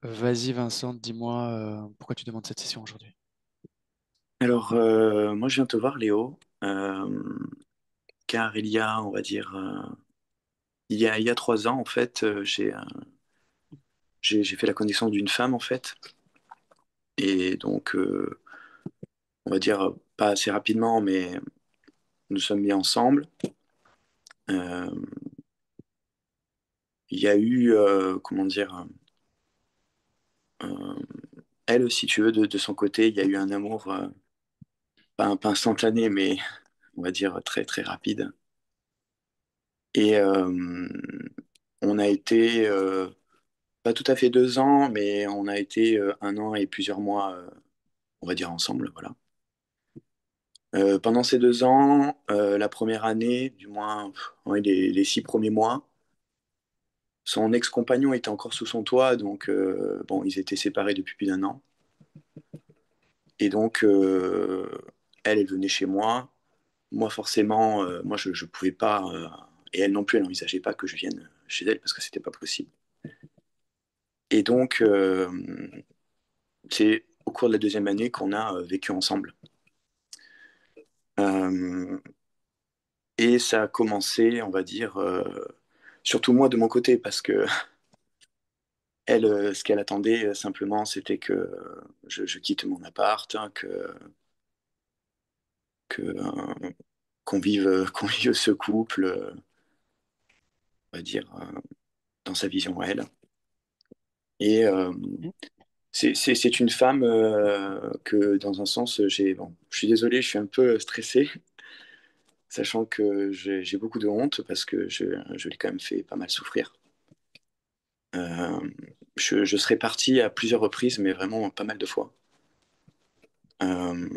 Vas-y Vincent, dis-moi pourquoi tu demandes cette session aujourd'hui. Alors, moi, je viens te voir, Léo, car il y a, on va dire, il y a 3 ans, en fait, j'ai fait la connaissance d'une femme, en fait, et donc, on va dire, pas assez rapidement, mais nous sommes mis ensemble. Euh, il y a eu, comment dire, euh, elle, si tu veux, de son côté, il y a eu un amour, pas instantané, mais on va dire très, très rapide. Et on a été, pas tout à fait 2 ans, mais on a été 1 an et plusieurs mois, on va dire, ensemble, voilà. Pendant ces 2 ans, la première année, du moins ouais, les 6 premiers mois, son ex-compagnon était encore sous son toit, donc bon, ils étaient séparés depuis plus d'1 an. Et donc, elle venait chez moi. Moi, forcément, moi, je ne pouvais pas, et elle non plus, elle n'envisageait pas que je vienne chez elle parce que c'était pas possible. Et donc, c'est au cours de la deuxième année qu'on a vécu ensemble. Euh, et ça a commencé, on va dire, surtout moi de mon côté, parce que elle, ce qu'elle attendait simplement, c'était que je quitte mon appart, hein, qu'on vive, qu'on vive ce couple, on va dire, dans sa vision à elle. Et Mhm. c'est une femme que, dans un sens, bon, je suis désolé, je suis un peu stressé, sachant que j'ai beaucoup de honte parce que je l'ai quand même fait pas mal souffrir. Euh, je serais parti à plusieurs reprises, mais vraiment pas mal de fois. Euh,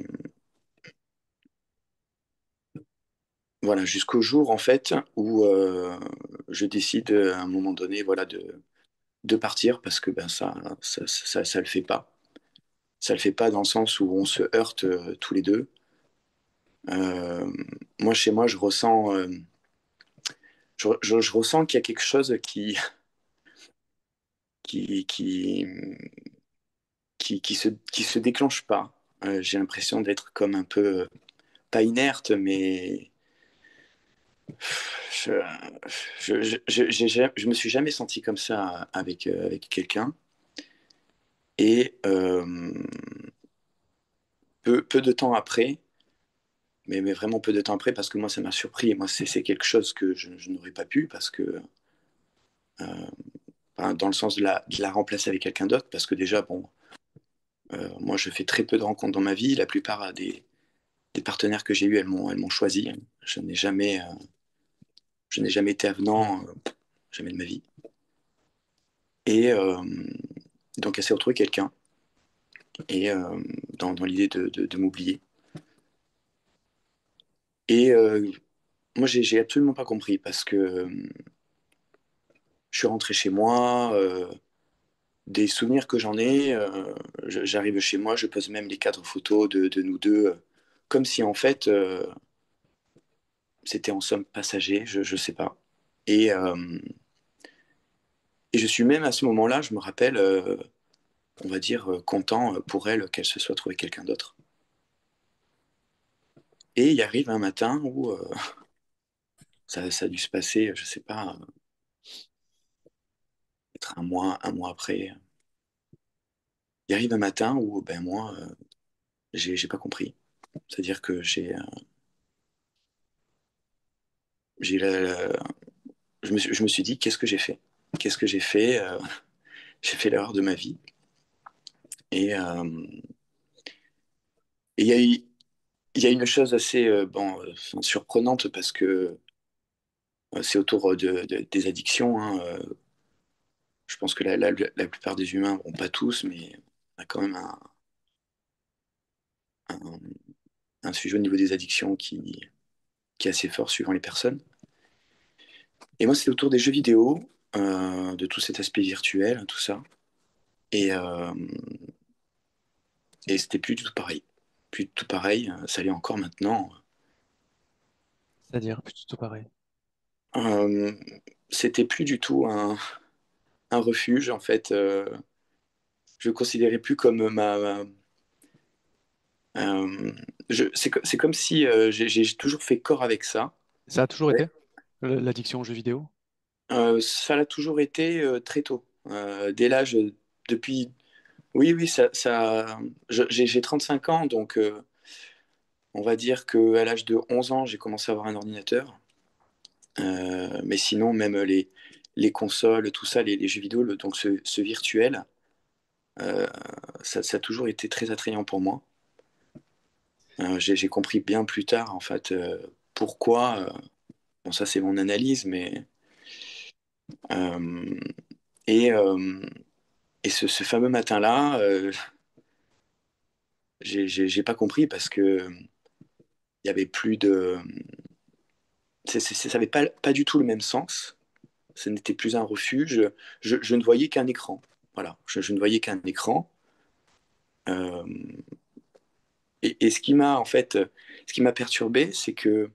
voilà, jusqu'au jour en fait où je décide à un moment donné, voilà, de partir parce que ben ça le fait pas. Ça le fait pas dans le sens où on se heurte tous les deux. Euh, moi, chez moi, je ressens qu'il y a quelque chose qui, qui, qui se déclenche pas. J'ai l'impression d'être comme un peu, pas inerte, mais je, je me suis jamais senti comme ça avec quelqu'un. Et peu de temps après, mais vraiment peu de temps après, parce que moi, ça m'a surpris. Et moi, c'est quelque chose que je n'aurais pas pu, parce que, enfin, dans le sens de la remplacer avec quelqu'un d'autre, parce que déjà, bon, moi, je fais très peu de rencontres dans ma vie. La plupart des partenaires que j'ai eus, elles m'ont choisi. Je n'ai jamais été avenant, jamais de ma vie. Et donc, elle s'est retrouvée quelqu'un, et dans l'idée de m'oublier. Et moi, j'ai absolument pas compris, parce que je suis rentré chez moi, des souvenirs que j'en ai, j'arrive chez moi, je pose même les cadres photos de nous deux, comme si en fait c'était en somme passager, je sais pas. Et, euh, et je suis même à ce moment-là, je me rappelle, on va dire, content pour elle qu'elle se soit trouvée quelqu'un d'autre. Et il arrive un matin où ça a dû se passer, je sais pas, peut-être un mois après. Il arrive un matin où ben moi, j'ai pas compris. C'est-à-dire que j'ai je me suis dit, qu'est-ce que j'ai fait? Qu'est-ce que j'ai fait? J'ai fait l'erreur de ma vie. Et et il y a une chose assez bon, enfin, surprenante parce que c'est autour des addictions, hein. Je pense que la plupart des humains, bon, pas tous, mais on a quand même un, un sujet au niveau des addictions qui est assez fort suivant les personnes. Et moi, c'était autour des jeux vidéo, de tout cet aspect virtuel, tout ça. Et, euh, et c'était plus du tout pareil. Plus du tout pareil, ça l'est encore maintenant. C'est-à-dire plutôt pareil. Euh, C'était plus du tout un refuge, en fait. je le considérais plus comme euh, c'est comme si j'ai toujours fait corps avec ça. Ça a toujours Ouais. été l'addiction aux jeux vidéo? Ça l'a toujours été très tôt. Dès l'âge, depuis... Oui, oui, j'ai 35 ans, donc on va dire qu'à l'âge de 11 ans, j'ai commencé à avoir un ordinateur. Mais sinon, même les consoles, tout ça, les jeux vidéo, donc ce virtuel, euh, ça a toujours été très attrayant pour moi. J'ai compris bien plus tard, en fait, pourquoi. Bon, ça, c'est mon analyse, mais. euh, et euh, et ce fameux matin-là, j'ai pas compris parce que il y avait plus de. Ça n'avait pas du tout le même sens. Ce n'était plus un refuge. Je ne voyais qu'un écran. Voilà, je ne voyais qu'un écran. Euh, et ce qui m'a en fait, ce qui m'a perturbé, c'est que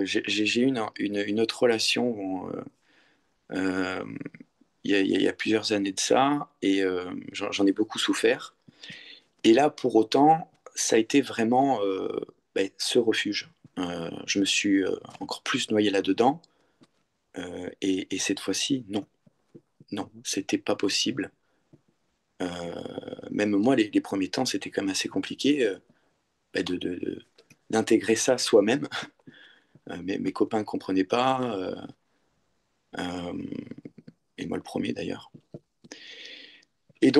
j'ai eu une autre relation bon, euh, il y a plusieurs années de ça, et j'en ai beaucoup souffert. Et là, pour autant, ça a été vraiment ce refuge. Je me suis encore plus noyé là-dedans, et cette fois-ci, non, non, Mhm. c'était pas possible. Même moi, les premiers temps, c'était quand même assez compliqué d'intégrer ça soi-même. Mes copains ne comprenaient pas, euh, et moi le premier d'ailleurs. Et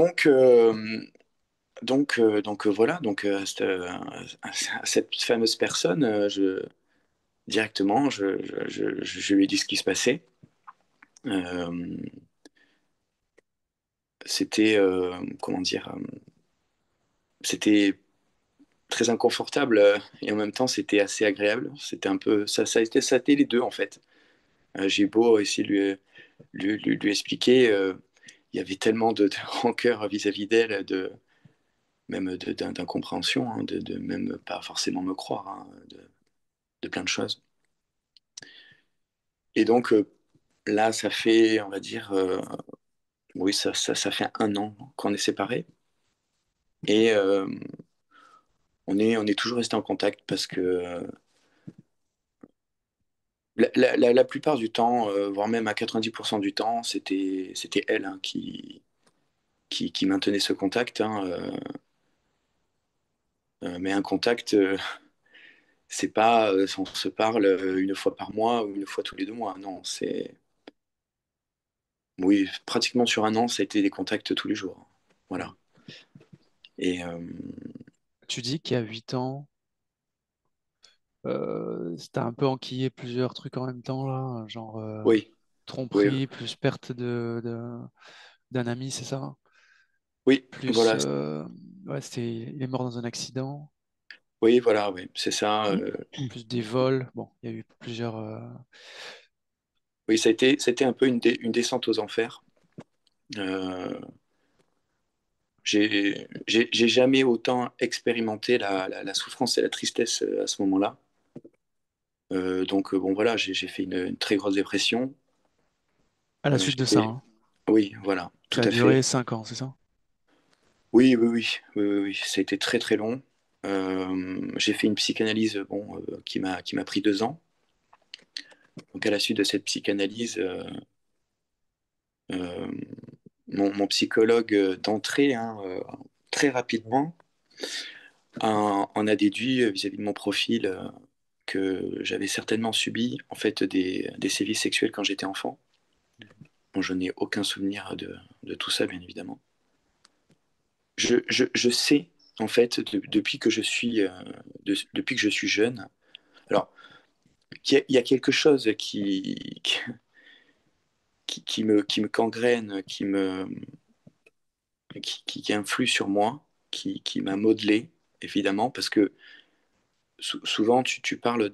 voilà, donc à cette fameuse personne, directement, je lui ai dit ce qui se passait. Euh, C'était, comment dire, c'était très inconfortable et en même temps c'était assez agréable. C'était un peu, ça a été les deux en fait. J'ai beau essayer de lui expliquer, il y avait tellement de rancœur vis-à-vis d'elle, même d'incompréhension, hein, de même pas forcément me croire, hein, de plein de choses. Et donc là, ça fait, on va dire, oui, ça fait un an qu'on est séparés. Et on est toujours resté en contact parce que la plupart du temps, voire même à 90% du temps, c'était elle hein, qui maintenait ce contact. Hein, mais un contact, c'est pas on se parle une fois par mois ou une fois tous les 2 mois. Non, c'est oui, pratiquement sur un an, ça a été des contacts tous les jours. Voilà. Mhm. Et Tu dis qu'il y a 8 ans, t'as un peu enquillé plusieurs trucs en même temps, là, genre oui, oui, tromperie plus perte d'un ami, c'est ça? oui, Plus, voilà, ouais, il est mort dans un accident, oui, voilà, oui, c'est ça. plus des vols. Bon, il y a eu plusieurs. Oui, c'était un peu une descente aux enfers. Euh, j'ai jamais autant expérimenté la souffrance et la tristesse à ce moment-là. Donc bon voilà, j'ai fait une très grosse dépression. À la suite de ça, hein. Oui, voilà, tout Ça a à fait. duré 5 ans, c'est ça? Oui, oui, oui, oui, oui, oui, ça a été très très long. J'ai fait une psychanalyse bon, qui m'a pris 2 ans. Donc à la suite de cette psychanalyse, euh, mon psychologue d'entrée, hein, très rapidement, en a déduit vis-à-vis de mon profil que j'avais certainement subi en fait des sévices sexuels quand j'étais enfant. Bon, je n'ai aucun souvenir de tout ça, bien évidemment. Je sais en fait depuis que je suis depuis que je suis jeune. Alors il y a quelque chose qui me gangrène, qui influe sur moi, qui m'a modelé évidemment parce que souvent tu parles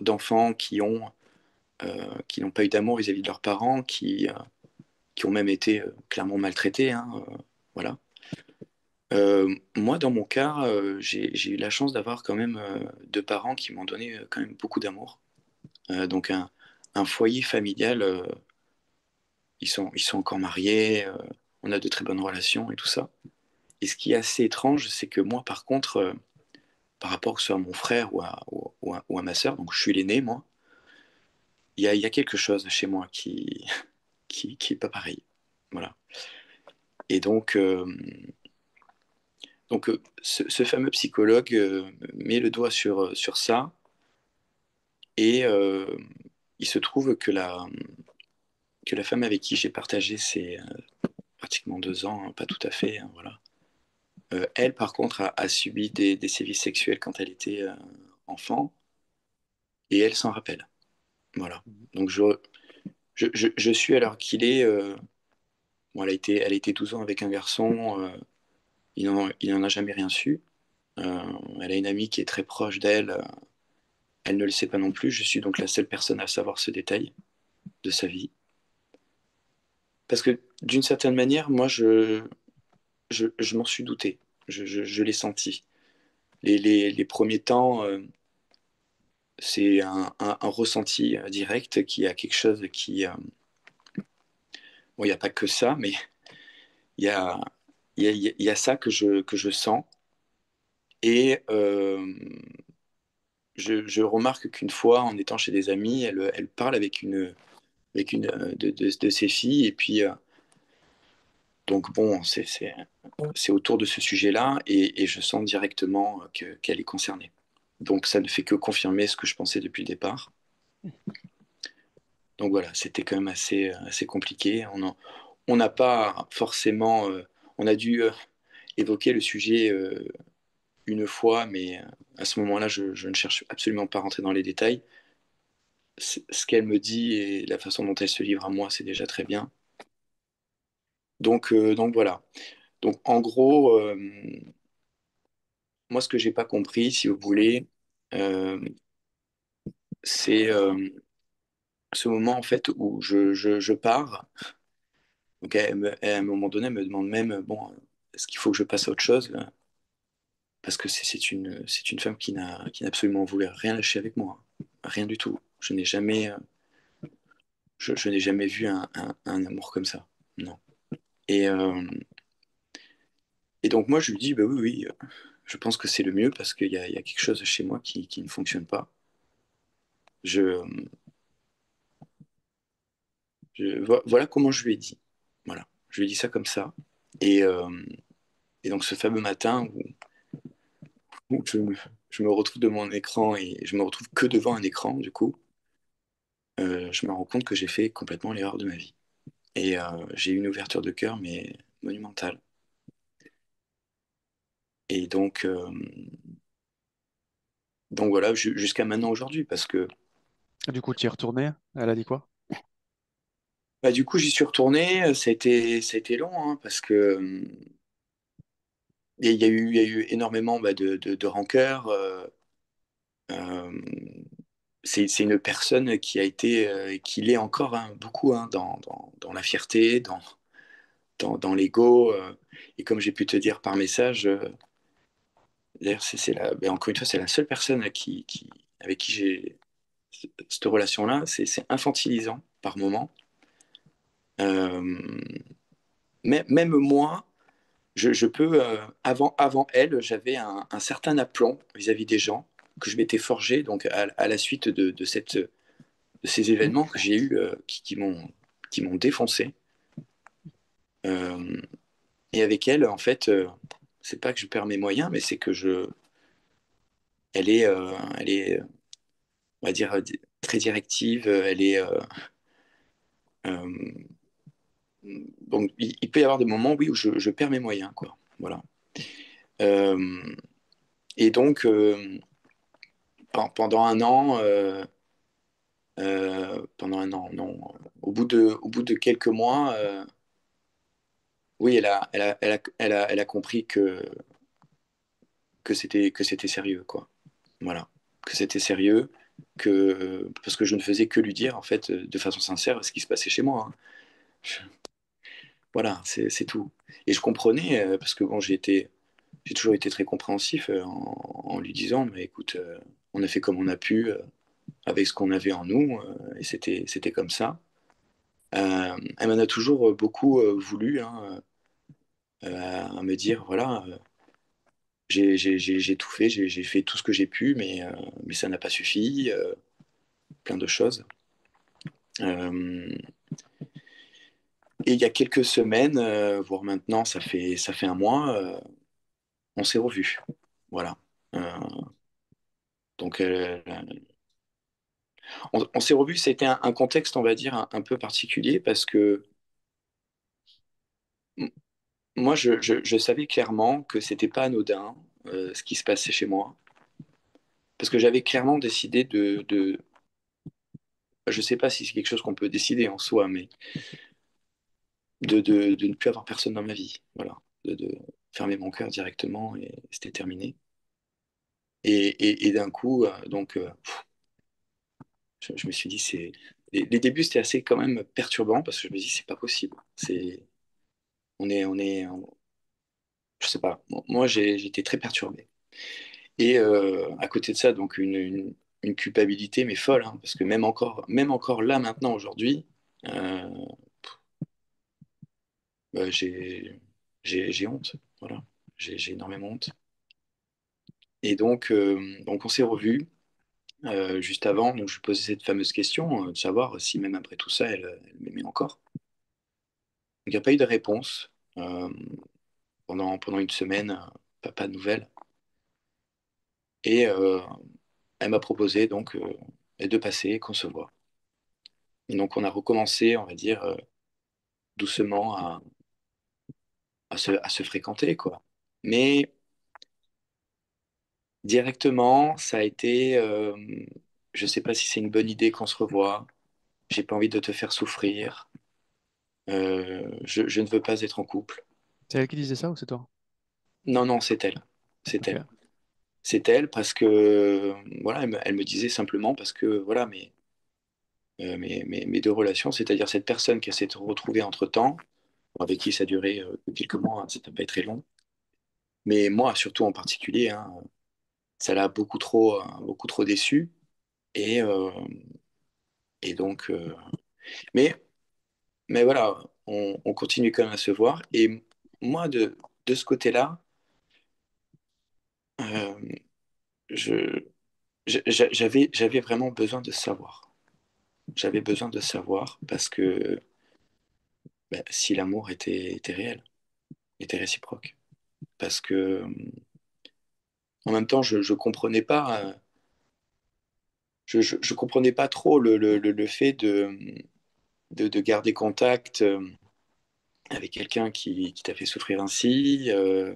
d'enfants qui n'ont pas eu d'amour vis-à-vis de leurs parents, qui ont même été clairement maltraités. Hein, voilà. Moi, dans mon cas, j'ai eu la chance d'avoir quand même 2 parents qui m'ont donné quand même beaucoup d'amour. Donc un foyer familial, ils sont encore mariés. on a de très bonnes relations et tout ça. Et ce qui est assez étrange, c'est que moi, par contre, par rapport que ce soit à mon frère ou à ma sœur, donc je suis l'aîné, moi, il y a quelque chose chez moi qui est pas pareil. Voilà. Et donc ce fameux psychologue met le doigt sur ça, et il se trouve que la femme avec qui j'ai partagé ces pratiquement 2 ans, hein, pas tout à fait, hein, voilà. Elle, par contre, a subi des sévices sexuels quand elle était enfant, et elle s'en rappelle. Voilà. Mhm. Donc je suis à l'heure qu'il est. Bon, elle a été 12 ans avec un garçon, il n'en a jamais rien su. Elle a une amie qui est très proche d'elle, elle ne le sait pas non plus. Je suis donc la seule personne à savoir ce détail de sa vie. Parce que d'une certaine manière, moi, je m'en suis douté. Je l'ai senti. Les premiers temps, c'est un ressenti direct qui a quelque chose qui. Bon, il n'y a pas que ça, mais il y a, il y a ça que je sens. Et je remarque qu'une fois, en étant chez des amis, elle parle avec une de ses filles. Et puis, donc bon, c'est autour de ce sujet-là. Et je sens directement qu'elle est concernée. Donc ça ne fait que confirmer ce que je pensais depuis le départ. Donc voilà, c'était quand même assez compliqué. On n'a pas forcément. On a dû évoquer le sujet une fois, mais à ce moment-là, je ne cherche absolument pas à rentrer dans les détails. Ce qu'elle me dit et la façon dont elle se livre à moi, c'est déjà très bien. Donc voilà. Donc en gros, moi, ce que j'ai pas compris, si vous voulez, euh, c'est ce moment en fait où je pars. Donc à un moment donné, elle me demande même, bon, est-ce qu'il faut que je passe à autre chose? Parce que c'est une femme qui n'a absolument voulu rien lâcher avec moi. Rien du tout. Je n'ai jamais vu un amour comme ça. Non. Et, et donc moi, je lui dis, bah oui, oui, je pense que c'est le mieux parce qu'il y a quelque chose chez moi qui ne fonctionne pas. Je, voilà comment je lui ai dit. Voilà. Je lui ai dit ça comme ça. Et, euh, et donc ce fameux matin où je me retrouve devant un écran et je me retrouve que devant un écran, du coup, je me rends compte que j'ai fait complètement l'erreur de ma vie. Et j'ai eu une ouverture de cœur, mais monumentale. Et donc voilà, jusqu'à maintenant aujourd'hui, parce que Et du coup, tu y es retourné? Elle a dit quoi? bah, du coup j'y suis retourné, ça a été long, hein, parce que il y a eu énormément bah, de rancœur. Euh, c'est une personne qui a été, qui l'est encore, hein, beaucoup, hein, dans la fierté, dans l'ego. Et comme j'ai pu te dire par message, d'ailleurs, ben, encore une fois, c'est la seule personne avec qui j'ai cette relation-là. C'est infantilisant par moment. Euh, même moi, je peux, avant elle, j'avais un certain aplomb vis-à-vis des gens que je m'étais forgé donc à la suite de ces événements que j'ai eus, qui m'ont défoncé. Euh, et avec elle, en fait, c'est pas que je perds mes moyens, mais c'est que elle est, on va dire, très directive. Elle est, euh, donc, il peut y avoir des moments, oui, où je perds mes moyens, quoi. Voilà. Euh, et donc, pendant un an, pendant un an, non, au bout de quelques mois, oui, elle a compris que c'était sérieux, quoi. Voilà. Que c'était sérieux, parce que je ne faisais que lui dire, en fait, de façon sincère, ce qui se passait chez moi, hein. Voilà, c'est tout. Et je comprenais, parce que bon, j'ai toujours été très compréhensif, en lui disant, mais écoute, on a fait comme on a pu, avec ce qu'on avait en nous, et c'était comme ça. Elle m'en a toujours beaucoup voulu, hein. à me dire, voilà, j'ai tout fait, j'ai fait tout ce que j'ai pu, mais ça n'a pas suffi, plein de choses. Euh, et il y a quelques semaines, voire maintenant, ça fait un mois, on s'est revus. Voilà. Euh, donc, on s'est revus, c'était un contexte, on va dire, un peu particulier parce que m- moi, je savais clairement que c'était pas anodin, ce qui se passait chez moi. Parce que j'avais clairement décidé je sais pas si c'est quelque chose qu'on peut décider en soi, mais de ne plus avoir personne dans ma vie. Voilà. De fermer mon cœur directement et c'était terminé. Et d'un coup, je me suis dit, les débuts, c'était assez quand même perturbant parce que je me dis, c'est pas possible. Je sais pas. Moi, j'ai été très perturbé. Et à côté de ça, donc une culpabilité, mais folle, hein, parce que même encore là, maintenant, aujourd'hui, euh, bah, j'ai honte. Voilà. J'ai énormément honte. Et donc on s'est revus juste avant. Donc, je lui posais cette fameuse question de savoir si même après tout ça, elle m'aimait encore. Donc, il n'y a pas eu de réponse pendant une semaine, pas de nouvelles. Et elle m'a proposé donc de passer, qu'on se voit. Et donc, on a recommencé, on va dire, doucement à se fréquenter, quoi. Mais directement, ça a été, je sais pas si c'est une bonne idée qu'on se revoie. J'ai pas envie de te faire souffrir. Je ne veux pas être en couple. C'est elle qui disait ça ou c'est toi? Non, non, c'est elle. C'est elle. Ok. C'est elle parce que, voilà, elle me disait simplement parce que, voilà, mes deux relations, c'est-à-dire cette personne qui s'est retrouvée entre-temps, avec qui ça a duré que quelques mois, hein, ça n'a pas été très long, mais moi, surtout en particulier, hein, ça l'a beaucoup trop déçu. Et, euh, et donc, mais, mais voilà, on continue quand même à se voir. Et moi, de ce côté-là, euh, je, j'avais vraiment besoin de savoir. J'avais besoin de savoir parce que bah, si l'amour était réel, était réciproque. Parce que en même temps, je comprenais pas, je comprenais pas trop le fait de garder contact avec quelqu'un qui t'a fait souffrir ainsi. Euh,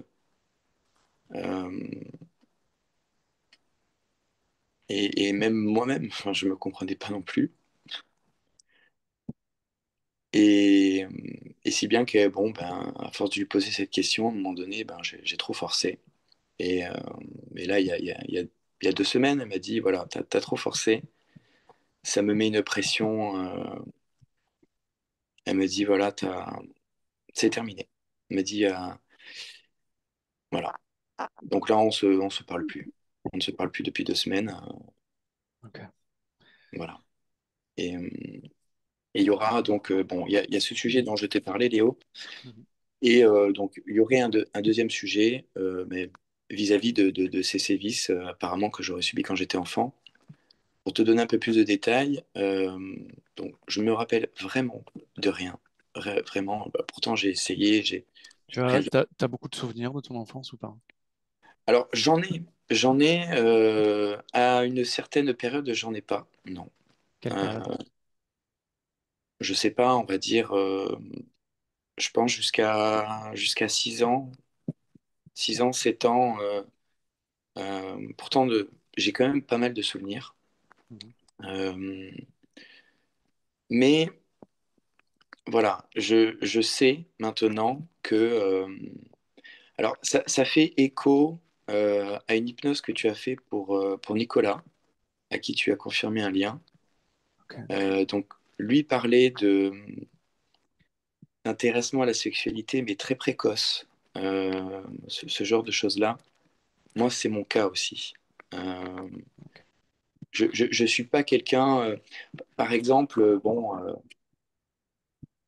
et même moi-même, enfin, je me comprenais pas non plus. Et, et si bien que, bon, ben, à force de lui poser cette question, à un moment donné, ben, j'ai trop forcé. Et, et là, il y a 2 semaines, elle m'a dit, voilà, t'as trop forcé, ça me met une pression. Elle me dit, voilà, c'est terminé. Elle m'a dit, voilà. Donc là, on se parle plus. On ne se parle plus depuis 2 semaines. Ok. Voilà. Et il y aura donc, bon, il y a ce sujet dont je t'ai parlé, Léo. Mhm. Et donc, il y aurait un deuxième sujet, mais vis-à-vis de ces sévices, apparemment, que j'aurais subis quand j'étais enfant. Pour te donner un peu plus de détails, donc, je me rappelle vraiment de rien. Vraiment, bah, pourtant, j'ai essayé. T'as beaucoup de souvenirs de ton enfance ou pas? Alors, j'en ai à une certaine période, j'en ai pas. Non. Quelle Euh, période? je sais pas, on va dire, je pense jusqu'à 6 ans, 6 ans, 7 ans. Pourtant, j'ai quand même pas mal de souvenirs. Mhm. Euh, mais voilà, je sais maintenant que... alors, ça fait écho à une hypnose que tu as fait pour Nicolas, à qui tu as confirmé un lien. Ok. Donc, lui parlait d'intéressement à la sexualité, mais très précoce. Ce genre de choses-là. Moi, c'est mon cas aussi. Euh, Ok. je suis pas quelqu'un, par exemple, bon,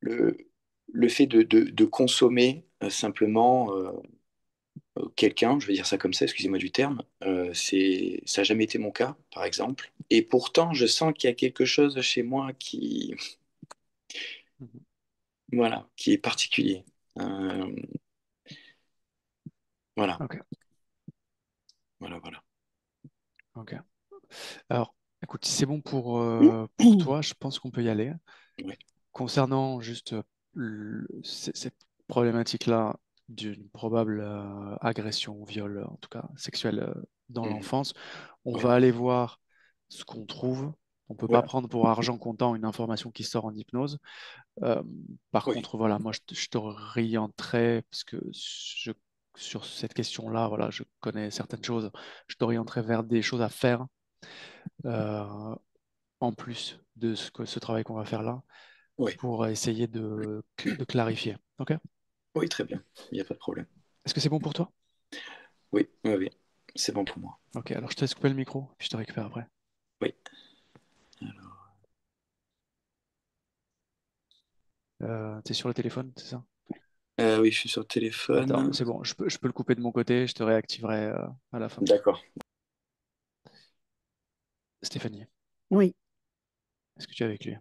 le, le fait de consommer simplement, quelqu'un, je vais dire ça comme ça, excusez-moi du terme, ça n'a jamais été mon cas, par exemple. Et pourtant, je sens qu'il y a quelque chose chez moi qui, Mhm. voilà, qui est particulier. Euh, voilà, Ok, voilà, voilà. ok. Alors, écoute, si c'est bon pour toi, je pense qu'on peut y aller. Ouais, Concernant juste cette problématique-là d'une probable agression ou viol, en tout cas sexuel, dans mhm, l'enfance, on ouais, va aller voir ce qu'on trouve. On ne peut pas ouais, prendre pour argent comptant une information qui sort en hypnose. Euh, Par ouais, contre, voilà, moi, je t'orienterais, parce que sur cette question-là, voilà, je connais certaines choses, je t'orienterais vers des choses à faire euh, en plus de ce travail qu'on va faire là ouais. pour essayer de clarifier. OK? Oui, très bien, il n'y a pas de problème. Est-ce que c'est bon pour toi? Oui, oui, oui, c'est bon pour moi. OK, alors je te laisse couper le micro, puis je te récupère après. Oui. T'es sur le téléphone, c'est ça? Oui, je suis sur le Attends, téléphone. c'est bon, je peux le couper de mon côté, je te réactiverai à la fin. D'accord. Stéphanie, Oui, est-ce que tu es avec lui?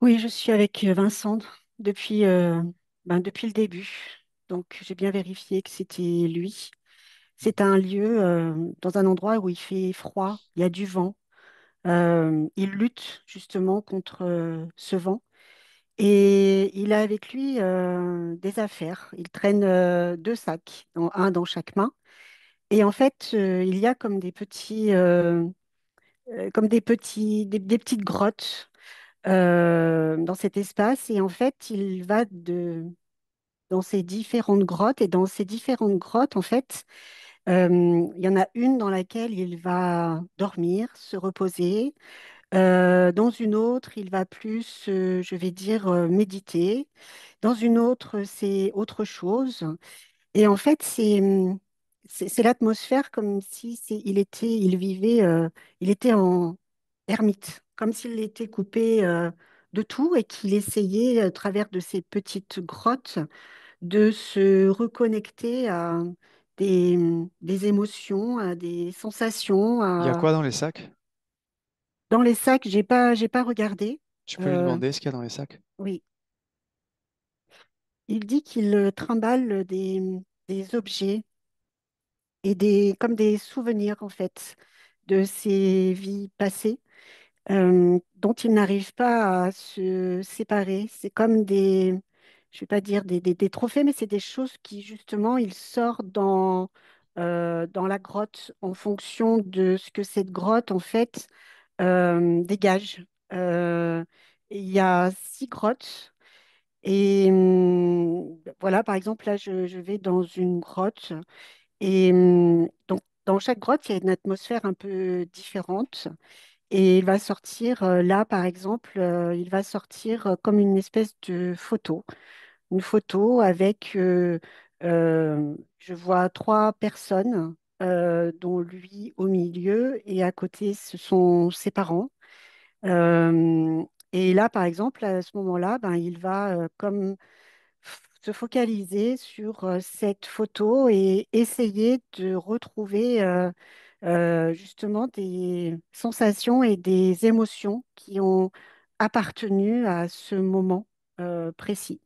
oui, je suis avec Vincent depuis, depuis le début. Donc, j'ai bien vérifié que c'était lui. C'est un lieu dans un endroit où il fait froid, il y a du vent. Il lutte justement contre ce vent et il a avec lui des affaires. Il traîne deux sacs, un dans chaque main. Et en fait, il y a comme des petites grottes dans cet espace. Et en fait, dans ces différentes grottes. Et dans ces différentes grottes, en fait, il y en a une dans laquelle il va dormir, se reposer. Dans une autre, il va plus, je vais dire, méditer. Dans une autre, c'est autre chose. Et en fait, c'est l'atmosphère comme si il vivait, il était en ermite, comme s'il était coupé de tout et qu'il essayait, à travers de ces petites grottes, de se reconnecter à des, des émotions, à des sensations. Il y a quoi dans les sacs? Dans les sacs, j'ai pas regardé. Tu peux lui Euh, demander ce qu'il y a dans les sacs? oui, il dit qu'il trimballe des objets et comme des souvenirs en fait de ses vies passées dont il n'arrive pas à se séparer. C'est comme je vais pas dire des trophées, mais c'est des choses qui justement il sort dans la grotte en fonction de ce que cette grotte en fait dégage. Euh, il y a 6 grottes. Et voilà, par exemple, là, je vais dans une grotte et donc, dans chaque grotte, il y a une atmosphère un peu différente. Et il va sortir, là, par exemple, il va sortir comme une espèce de photo. Une photo avec, je vois 3 personnes, dont lui au milieu, et à côté, ce sont ses parents. Euh, et là, par exemple, à ce moment-là, ben, il va comme se focaliser sur cette photo et essayer de retrouver justement des sensations et des émotions qui ont appartenu à ce moment précis.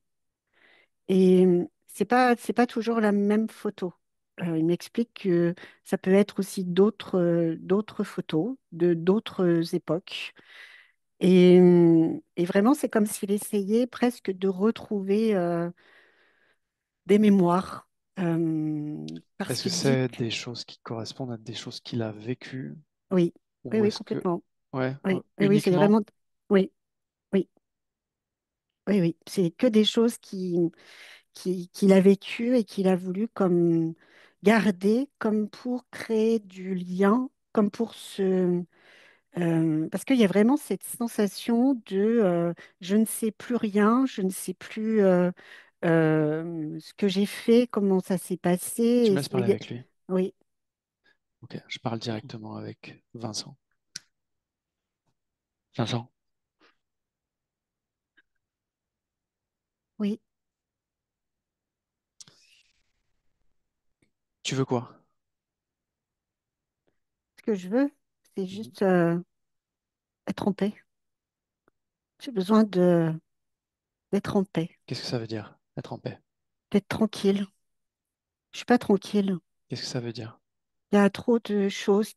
Et c'est pas toujours la même photo. Il m'explique que ça peut être aussi d'autres photos de d'autres époques. Et vraiment, c'est comme s'il essayait presque de retrouver des mémoires. Parce Est-ce que qu'il dit c'est que, des choses qui correspondent à des choses qu'il a vécues? oui, oui, Ou oui, est-ce que... complètement. Ouais, Oui, oui, oui, c'est uniquement? vraiment, oui, oui, oui, oui. C'est que des choses qu'il a vécues et qu'il a voulu comme garder, comme pour créer du lien, comme pour parce qu'il y a vraiment cette sensation de je ne sais plus rien, je ne sais plus ce que j'ai fait, comment ça s'est passé. Tu me laisses parler avec lui. Oui, Ok, je parle directement avec Vincent. Vincent, oui, Tu veux quoi? Ce que je veux, c'est Mhm. juste être en paix. J'ai besoin de d'être en paix, Qu'est-ce que ça veut dire, être en paix? d'être tranquille. Je suis pas tranquille. Qu'est-ce que ça veut dire? Il y a trop de choses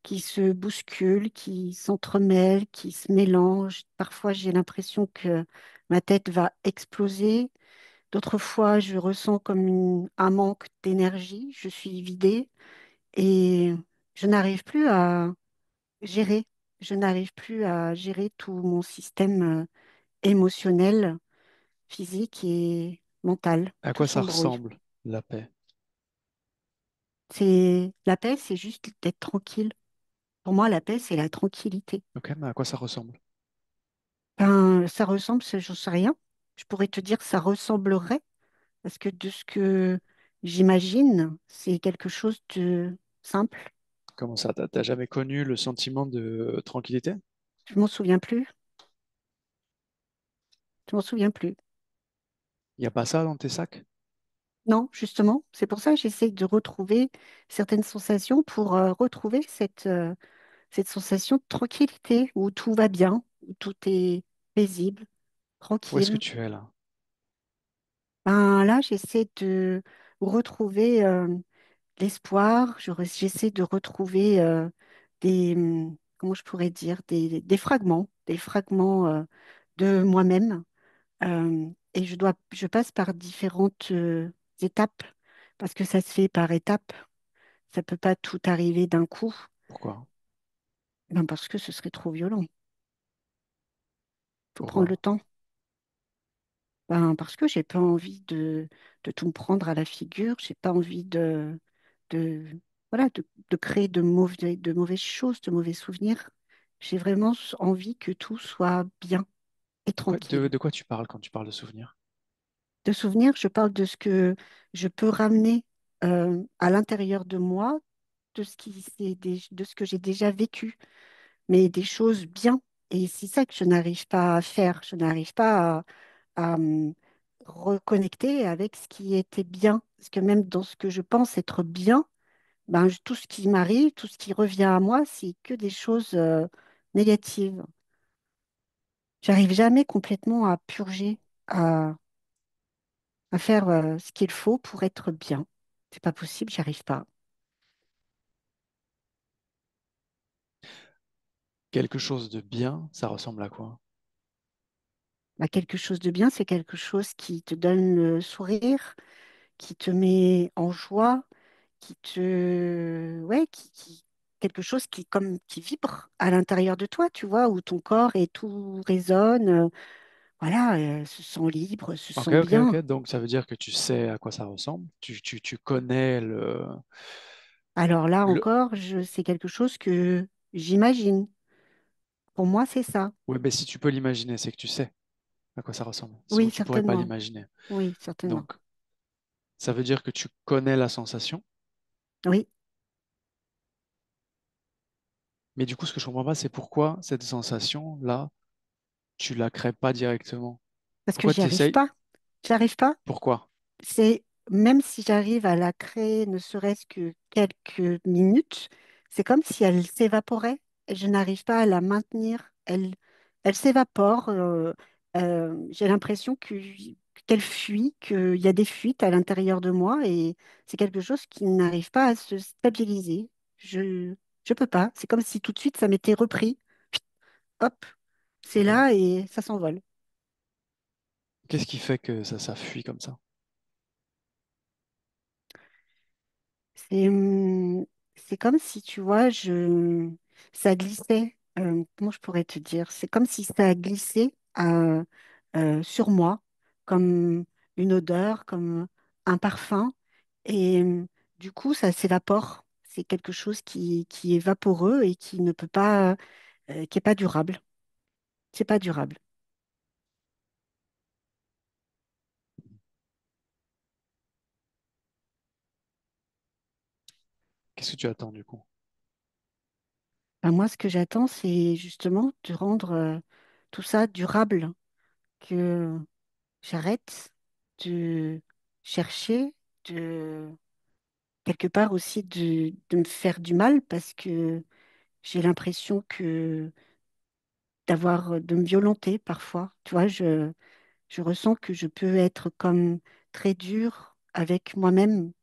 qui se bousculent, qui s'entremêlent, qui se mélangent. Parfois, j'ai l'impression que ma tête va exploser. D'autres fois, je ressens comme un manque d'énergie. Je suis vidée et je n'arrive plus à gérer. Je n'arrive plus à gérer tout mon système émotionnel, physique et mental. À Tout quoi ça s'embrouille. ressemble, la paix? C'est la paix, c'est juste d'être tranquille. Pour moi, la paix, c'est la tranquillité. Ok, mais à quoi ça ressemble? Ben, ça ressemble, j'en sais rien. Je pourrais te dire ça ressemblerait, parce que de ce que j'imagine, c'est quelque chose de simple. Comment ça? T'as jamais connu le sentiment de tranquillité? Je m'en souviens plus. Je m'en souviens plus. Il n'y a pas ça dans tes sacs? Non, justement, c'est pour ça que j'essaie de retrouver certaines sensations pour retrouver cette sensation de tranquillité où tout va bien, où tout est paisible, Où est-ce que tranquille. tu es là? Ben là, j'essaie de retrouver l'espoir, j'essaie de retrouver comment je pourrais dire, des fragments de moi-même. Et je passe par différentes étapes parce que ça se fait par étapes. Ça peut pas tout arriver d'un coup, Pourquoi? ben parce que ce serait trop violent. Faut prendre le Pourquoi? temps. Ben parce que j'ai pas envie de tout me prendre à la figure. J'ai pas envie de, voilà, de créer de mauvaises choses, de mauvais souvenirs. J'ai vraiment envie que tout soit bien et tranquille. De quoi tu parles quand tu parles de souvenirs? De souvenirs, je parle de ce que je peux ramener à l'intérieur de moi, de ce que j'ai déjà vécu, mais des choses bien. Et c'est ça que je n'arrive pas à faire. Je n'arrive pas à me reconnecter avec ce qui était bien. Parce que même dans ce que je pense être bien, ben, tout ce qui m'arrive, tout ce qui revient à moi, c'est que des choses négatives. J'arrive jamais complètement à purger, à faire ce qu'il faut pour être bien. C'est pas possible, j'y arrive pas. Quelque chose de bien, ça ressemble à quoi? Bah, quelque chose de bien, c'est quelque chose qui te donne le sourire, qui te met en joie, ouais, quelque chose qui vibre à l'intérieur de toi, tu vois, où ton corps et tout résonne, voilà, se sent libre, se Ok, sent ok, ok. bien. Donc ça veut dire que tu sais à quoi ça ressemble. Tu connais Alors là le... encore, c'est quelque chose que j'imagine. Pour moi, c'est ça. Oui, mais si tu peux l'imaginer, c'est que tu sais à quoi ça ressemble. Sinon, Oui, tu pourrais pas certainement. l'imaginer. Oui, certainement. Donc, ça veut dire que tu connais la sensation. Oui, Mais du coup, ce que je comprends pas, c'est pourquoi cette sensation-là, tu la crées pas directement. parce que Pourquoi j'y tu arrive essayes? pas. J'arrive pas. Pourquoi? C'est même si j'arrive à la créer, ne serait-ce que quelques minutes, c'est comme si elle s'évaporait et je n'arrive pas à la maintenir. Elle s'évapore. J'ai l'impression qu'elle fuit, qu'il y a des fuites à l'intérieur de moi et c'est quelque chose qui n'arrive pas à se stabiliser. Je je peux pas. C'est comme si tout de suite ça m'était repris. Hop, c'est Ok. là et ça s'envole. Qu'est-ce qui fait que ça fuit comme ça? C'est c'est comme si, tu vois, ça glissait. Comment je pourrais te dire? C'est comme si ça glissait sur moi, comme une odeur, comme un parfum. Et du coup, ça s'évapore. C'est quelque chose qui est vaporeux et qui ne peut pas, qui est pas durable. C'est pas durable. Qu'est-ce que tu attends du coup? Ben, moi, ce que j'attends, c'est justement de rendre tout ça durable, que j'arrête de chercher, de quelque part aussi de me faire du mal parce que j'ai l'impression de me violenter parfois. Tu vois, je ressens que je peux être comme très dure avec moi-même.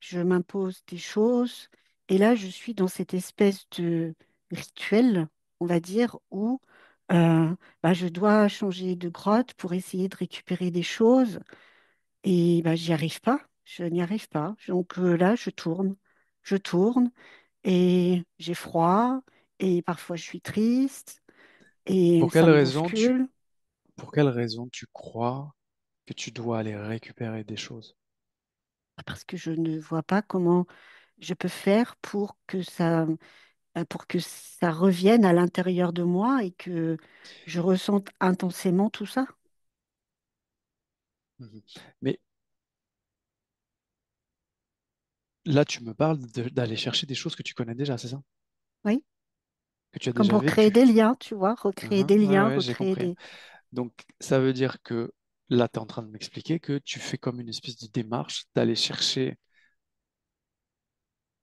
Je m'impose des choses et là, je suis dans cette espèce de rituel, on va dire, où bah, je dois changer de grotte pour essayer de récupérer des choses et bah, j'y arrive pas. Je n'y arrive pas. Donc là, je tourne et j'ai froid et parfois je suis triste et Pour ça quelle me raison tu, bouscule pour quelle raison tu crois que tu dois aller récupérer des choses? parce que je ne vois pas comment je peux faire pour que ça revienne à l'intérieur de moi et que je ressente intensément tout ça. Mhm. Mais là, tu me parles d'aller chercher des choses que tu connais déjà, c'est ça? Oui, Que tu as comme déjà pour créer vécues. des liens, tu vois, recréer Mhm. des Ouais, liens, ouais, j'ai recréer compris. des... Donc, ça veut dire que là, tu es en train de m'expliquer que tu fais comme une espèce de démarche d'aller chercher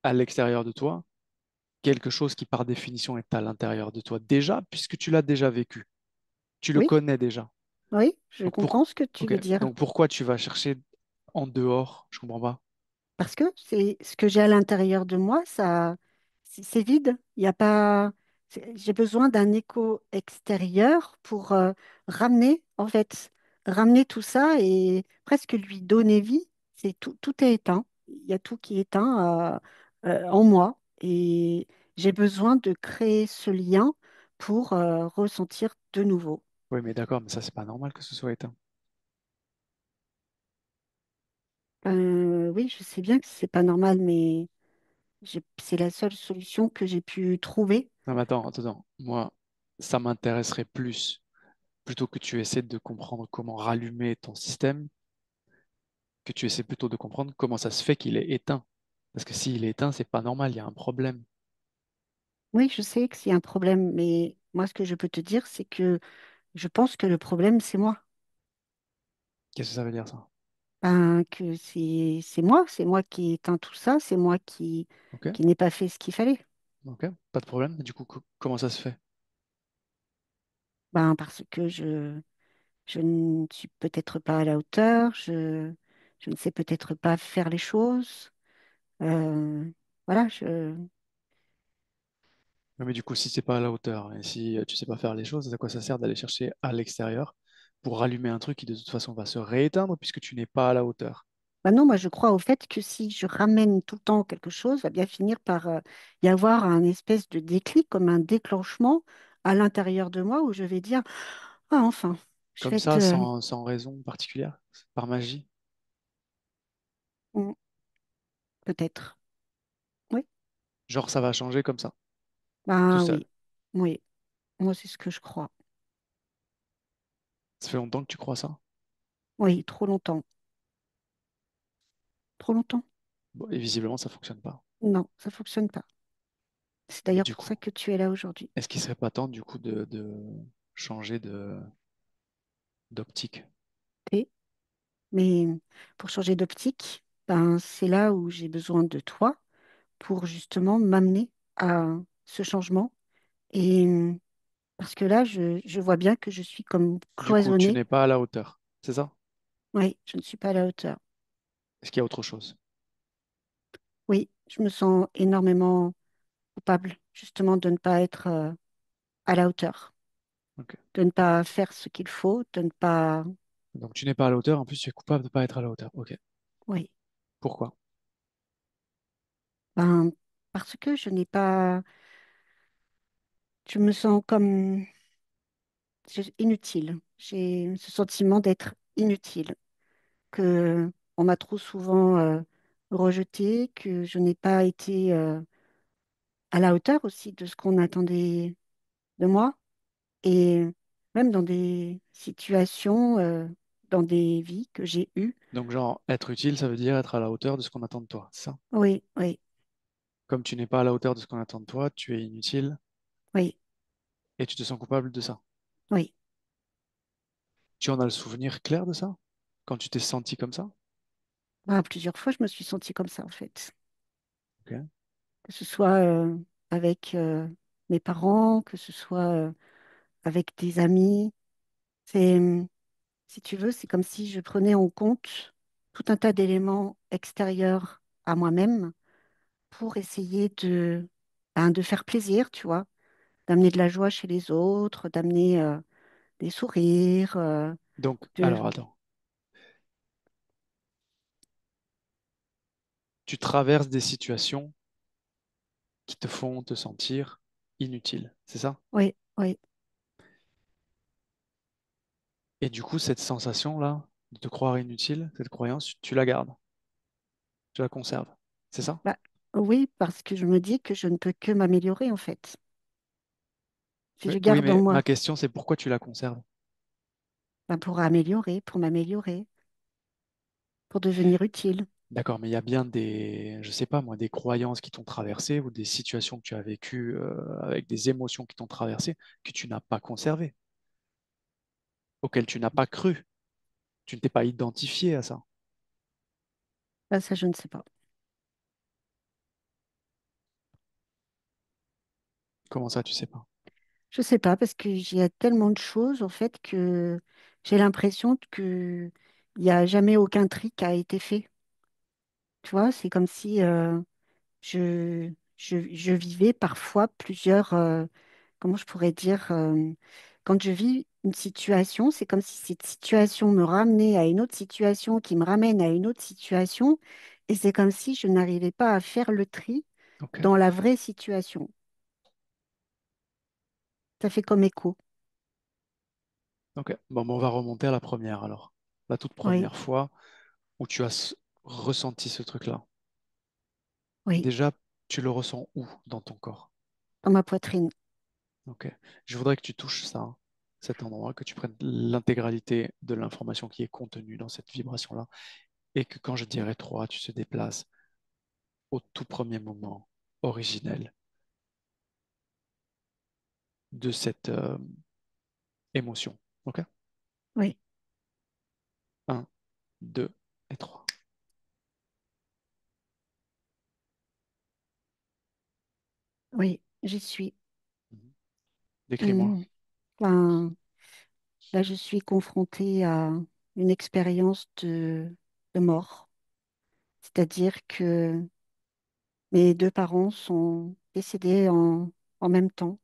à l'extérieur de toi quelque chose qui, par définition, est à l'intérieur de toi déjà, puisque tu l'as déjà vécu. Tu le Oui, connais déjà. oui, je Donc, comprends ce que tu ok. veux dire. Donc, pourquoi tu vas chercher en dehors? Je comprends pas. Parce que c'est ce que j'ai à l'intérieur de moi, ça, c'est vide. Il y a pas. J'ai besoin d'un écho extérieur pour ramener, en fait, ramener tout ça et presque lui donner vie. C'est tout, tout est éteint. Il y a tout qui est éteint en moi et j'ai besoin de créer ce lien pour ressentir de nouveau. Oui, mais d'accord, mais ça, c'est pas normal que ce soit éteint. Oui, je sais bien que c'est pas normal, mais c'est la seule solution que j'ai pu trouver. Non, mais attends, attends, attends. Moi, ça m'intéresserait plus, plutôt que tu essaies de comprendre comment rallumer ton système, que tu essaies plutôt de comprendre comment ça se fait qu'il est éteint. Parce que s'il est éteint, c'est pas normal, il y a un problème. Oui, je sais que c'est un problème, mais moi, ce que je peux te dire, c'est que je pense que le problème, c'est moi. Qu'est-ce que ça veut dire ça? Ben, que c'est moi qui ai éteint tout ça, c'est moi Ok, qui n'ai pas fait ce qu'il fallait. ok, pas de problème. Du coup, comment ça se fait? Ben, parce que je ne suis peut-être pas à la hauteur, je ne sais peut-être pas faire les choses. Euh, voilà, Ouais, mais du coup, si c'est pas à la hauteur et si tu sais pas faire les choses, à quoi ça sert d'aller chercher à l'extérieur pour rallumer un truc qui de toute façon va se rééteindre puisque tu n'es pas à la hauteur? ben non, moi, je crois au fait que si je ramène tout le temps quelque chose, va bien finir par y avoir un espèce de déclic, comme un déclenchement à l'intérieur de moi où je vais dire, ah, enfin, je Comme vais ça, te... sans raison particulière, par magie. Hmm, peut-être. Oui, Genre, ça va changer comme ça, tout ben seul. oui, oui, moi, c'est ce que je crois. Ça fait longtemps que tu crois ça? Oui, trop longtemps. Trop longtemps? Bon, et visiblement, ça fonctionne pas. Non, ça fonctionne pas. C'est Et d'ailleurs du pour coup, ça que tu es là aujourd'hui. est-ce qu'il serait pas temps du coup de changer d'optique? Et- Mais pour changer d'optique, ben, c'est là où j'ai besoin de toi pour justement m'amener à ce changement. Et parce que là, je vois bien que je suis comme Du coup, tu cloisonnée. n'es pas à la hauteur, c'est ça? Oui, je ne suis pas à la hauteur. Est-ce qu'il y a autre chose? Oui, je me sens énormément coupable justement de ne pas être à la hauteur, Ok. de ne pas faire ce qu'il faut, de ne pas... Donc tu n'es pas à la hauteur, en plus tu es coupable de ne pas être à la hauteur. Ok. Oui, Pourquoi? ben, parce que je n'ai pas... Je me sens comme inutile. J'ai ce sentiment d'être inutile, que on m'a trop souvent rejetée, que je n'ai pas été à la hauteur aussi de ce qu'on attendait de moi. Et même dans des situations, dans des vies que j'ai eues. Donc genre, être utile, ça veut dire être à la hauteur de ce qu'on attend de toi, c'est ça? Oui, oui, Comme tu n'es pas à la hauteur de ce qu'on attend de toi, tu es inutile oui, et tu te sens coupable de ça. oui. Tu en as le souvenir clair de ça? Quand tu t'es senti comme ça? Bah, plusieurs fois, je me suis sentie comme ça, en fait. Ok. que ce soit avec mes parents, que ce soit avec des amis. C'est, si tu veux, c'est comme si je prenais en compte tout un tas d'éléments extérieurs à moi-même pour essayer de faire plaisir, tu vois, d'amener de la joie chez les autres, d'amener des sourires. Donc, De... alors attends, tu traverses des situations qui te font te sentir inutile, c'est ça? Oui, oui. Et du coup, cette sensation-là, de te croire inutile, cette croyance, tu la gardes, tu la conserves, c'est ça? Bah, oui, parce que je me dis que je ne peux que m'améliorer en fait. Si je Oui, garde en mais ma moi, question, c'est pourquoi tu la conserves? ben, pour améliorer, pour m'améliorer, pour devenir utile. D'accord, mais il y a bien des, je sais pas moi, des croyances qui t'ont traversé ou des situations que tu as vécues avec des émotions qui t'ont traversé que tu n'as pas conservées, auxquelles tu n'as pas cru. Tu ne t'es pas identifié à ça. Ah, ça, je ne sais pas. Comment ça, tu sais pas? Je sais pas parce que j'y a tellement de choses en fait que j'ai l'impression que il n'y a jamais aucun tri qui a été fait. Tu vois, c'est comme si je vivais parfois plusieurs, comment je pourrais dire, quand je vis une situation, c'est comme si cette situation me ramenait à une autre situation qui me ramène à une autre situation, et c'est comme si je n'arrivais pas à faire le tri Ok, dans la vraie situation. Ça fait comme écho. ok. Bon, ben, on va remonter à la première alors. La toute Oui, première fois où tu as ressenti ce truc-là. oui, Déjà, tu le ressens où dans ton corps? dans ma poitrine. Ok. Je voudrais que tu touches ça, hein, cet endroit, que tu prennes l'intégralité de l'information qui est contenue dans cette vibration-là, et que quand je dirai 3, tu te déplaces au tout premier moment originel de cette émotion. Ok? Oui, Un, 2 et 3. oui, j'y suis. Décris-moi. Hum, ben, là, je suis confrontée à une expérience de mort. C'est-à-dire que mes deux parents sont décédés en même temps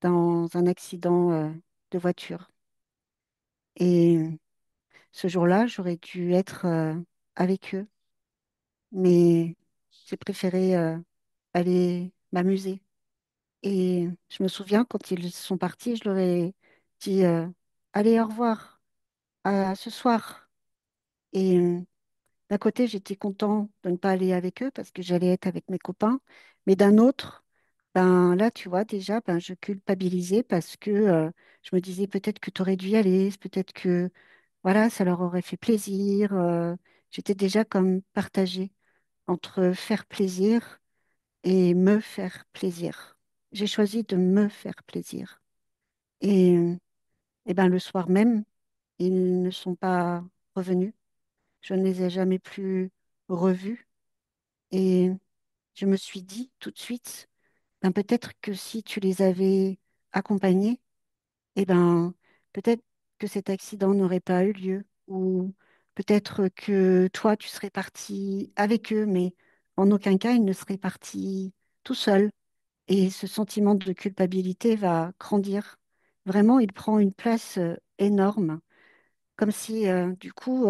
dans un accident de voiture. Et ce jour-là, j'aurais dû être avec eux, mais j'ai préféré aller m'amuser. Et je me souviens, quand ils sont partis, je leur ai dit allez, au revoir, à ce soir. Et d'un côté, j'étais content de ne pas aller avec eux parce que j'allais être avec mes copains. Mais d'un autre, ben là, tu vois, déjà, ben, je culpabilisais parce que je me disais peut-être que tu aurais dû y aller, peut-être que voilà, ça leur aurait fait plaisir. J'étais déjà comme partagée entre faire plaisir et me faire plaisir. J'ai choisi de me faire plaisir. Et, et ben, le soir même, ils ne sont pas revenus. Je ne les ai jamais plus revus. Et je me suis dit tout de suite, ben peut-être que si tu les avais accompagnés, eh ben peut-être que cet accident n'aurait pas eu lieu. Ou peut-être que toi, tu serais parti avec eux, mais en aucun cas, ils ne seraient partis tout seuls. Et ce sentiment de culpabilité va grandir. Vraiment, il prend une place énorme comme si du coup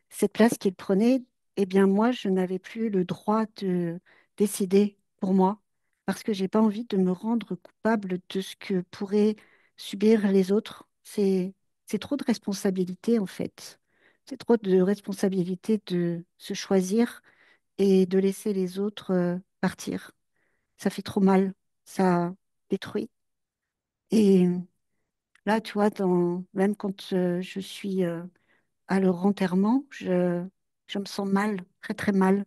cette place qu'il prenait, eh bien moi je n'avais plus le droit de décider pour moi parce que j'ai pas envie de me rendre coupable de ce que pourraient subir les autres. C'est trop de responsabilité en fait. C'est trop de responsabilité de se choisir et de laisser les autres partir. Ça fait trop mal, ça détruit. Et là, tu vois, même quand je suis à leur enterrement, je me sens mal, très très mal.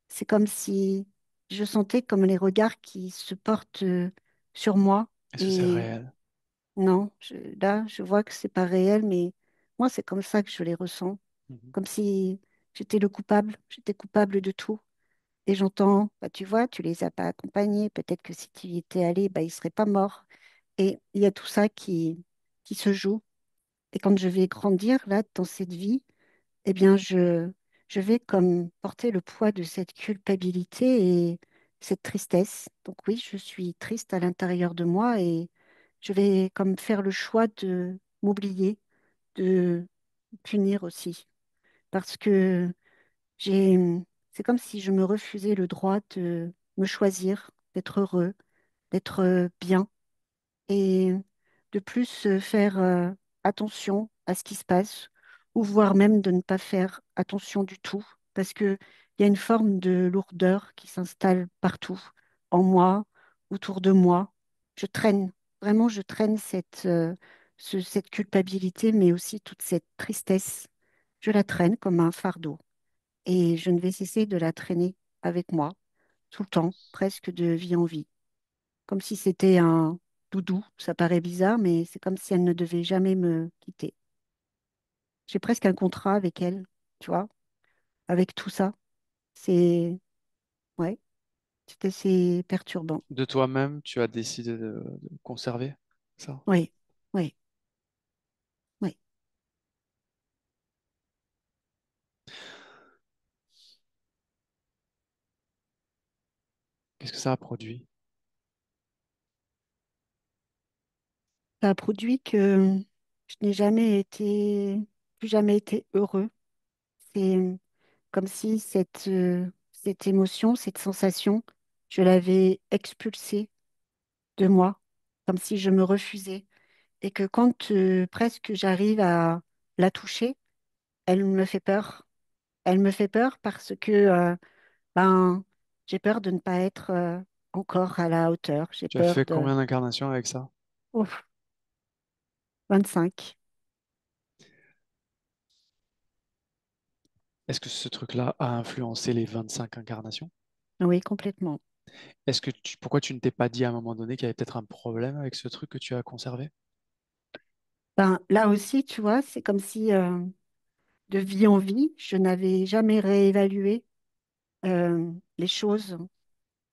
C'est comme si je sentais comme les regards qui se portent sur moi. Est-ce que c'est Et réel? non, là, je vois que c'est pas réel, mais moi, c'est comme ça que je les ressens. Mhm. Comme si j'étais le coupable, j'étais coupable de tout. et j'entends, bah, tu vois, tu les as pas accompagnés, peut-être que si tu y étais allé, bah, ils seraient pas morts. Et il y a tout ça qui se joue. Et quand je vais grandir là dans cette vie, eh bien, je vais comme porter le poids de cette culpabilité et cette tristesse. Donc oui, je suis triste à l'intérieur de moi et je vais comme faire le choix de m'oublier, de punir aussi. Parce que j'ai, c'est comme si je me refusais le droit de me choisir, d'être heureux, d'être bien et de plus faire attention à ce qui se passe, ou voire même de ne pas faire attention du tout, parce qu'il y a une forme de lourdeur qui s'installe partout, en moi, autour de moi. Je traîne, vraiment, je traîne cette culpabilité, mais aussi toute cette tristesse. Je la traîne comme un fardeau, et je ne vais cesser de la traîner avec moi, tout le temps, presque de vie en vie comme si c'était un doudou. Ça paraît bizarre, mais c'est comme si elle ne devait jamais me quitter. J'ai presque un contrat avec elle, tu vois, avec tout ça. C'est, ouais, c'est assez perturbant. De toi-même, tu as décidé de conserver ça. Oui, oui, oui. Qu'est-ce que ça a produit? Ça a produit que je n'ai jamais été, plus jamais été heureux. C'est comme si cette émotion, cette sensation, je l'avais expulsée de moi, comme si je me refusais. Et que quand presque j'arrive à la toucher, elle me fait peur. Elle me fait peur parce que ben, j'ai peur de ne pas être encore à la hauteur. J'ai Tu as peur fait de... combien d'incarnations avec ça? Ouf, 25. Est-ce que ce truc-là a influencé les 25 incarnations? Oui, complètement. Pourquoi tu ne t'es pas dit à un moment donné qu'il y avait peut-être un problème avec ce truc que tu as conservé? Ben, là aussi, tu vois, c'est comme si de vie en vie, je n'avais jamais réévalué les choses